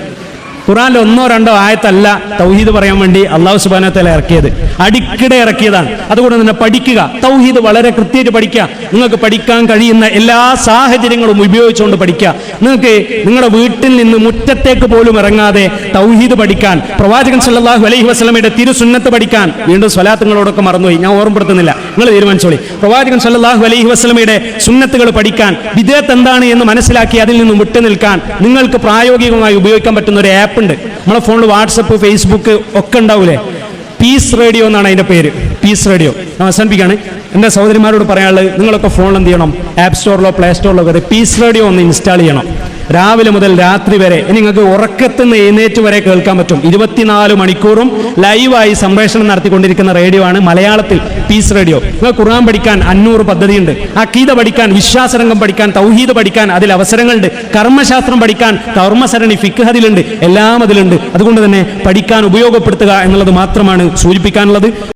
ഖുർആനിൽ 1-2 ആയത്തല്ല തൗഹീദ് പറയാൻ വേണ്ടി അല്ലാഹു സുബ്ഹാനഹു വ തആല ഇറക്കിയത്, അടിക്കടെ ഇറക്കിയതാണ്. അതുകൊണ്ട് തന്നെ പഠിക്കുക, തൗഹീദ് വളരെ കൃത്യമായിട്ട് പഠിക്കുക. നിങ്ങൾക്ക് പഠിക്കാൻ കഴിയുന്ന എല്ലാ സാഹചര്യങ്ങളും ഉപയോഗിച്ചുകൊണ്ട് പഠിക്കുക. നിങ്ങൾക്ക് നിങ്ങളുടെ വീട്ടിൽ നിന്ന് മുറ്റത്തേക്ക് പോലും ഇറങ്ങാതെ തൗഹീദ് പഠിക്കാൻ, പ്രവാചകൻ സല്ലല്ലാഹു അലൈഹി വസല്ലമയുടെ തിരുസുന്നത്ത് പഠിക്കാൻ. വീണ്ടും സ്വലാത്തുകളോടൊക്കെ മറന്നുപോയി, ഞാൻ ഓർമ്മപ്പെടുത്തുന്നില്ല, നിങ്ങൾ തീരുമാനിച്ചോളി. പ്രവാചകൻ സല്ലല്ലാഹു അലൈഹി വസല്ലമയുടെ സുന്നത്തുകൾ പഠിക്കാൻ, വിദേത്ത് എന്താണ് എന്ന് മനസ്സിലാക്കി അതിൽ നിന്നും വിട്ടു നിൽക്കാൻ നിങ്ങൾക്ക് പ്രായോഗികമായി ഉപയോഗിക്കാൻ പറ്റുന്ന ഒരു ആപ്പ് ഉണ്ട്. നമ്മളെ ഫോണിൽ വാട്സപ്പ്, ഫേസ്ബുക്ക് ഒക്കെ ഉണ്ടാവൂലേ? പീസ് റേഡിയോ എന്നാണ് അതിന്റെ പേര്. Peace radio. ഞാൻ അവസാനിപ്പിക്കുകയാണ്. എൻ്റെ സഹോദരിമാരോട് പറയാനുള്ളത്, നിങ്ങളൊക്കെ ഫോണിൽ എന്ത് ചെയ്യണം? ആപ്പ് സ്റ്റോറിലോ പ്ലേ സ്റ്റോറിലോ കയറി പീസ് റേഡിയോ ഒന്ന് ഇൻസ്റ്റാൾ ചെയ്യണം. രാവിലെ മുതൽ രാത്രി വരെ നിങ്ങൾക്ക് ഉറക്കത്തുനിന്ന് എഴുന്നേറ്റ് വരെ കേൾക്കാൻ പറ്റും. 24 മണിക്കൂറും ലൈവായി സംപ്രേഷണം നടത്തിക്കൊണ്ടിരിക്കുന്ന റേഡിയോ ആണ് മലയാളത്തിൽ പീസ് റേഡിയോ. നിങ്ങൾ ഖുർആൻ പഠിക്കാൻ 500 പദ്ധതിയുണ്ട്. അഖീദ പഠിക്കാൻ, വിശ്വാസരംഗം പഠിക്കാൻ, തൗഹീദ് പഠിക്കാൻ അതിൽ അവസരങ്ങളുണ്ട്. കർമ്മശാസ്ത്രം പഠിക്കാൻ, കർമ്മസരണി, ഫിഖ് അതിലുണ്ട്, എല്ലാം അതിലുണ്ട്. അതുകൊണ്ട് തന്നെ പഠിക്കാൻ ഉപയോഗപ്പെടുത്തുക എന്നുള്ളത് മാത്രമാണ് സൂചിപ്പിക്കാനുള്ളത്.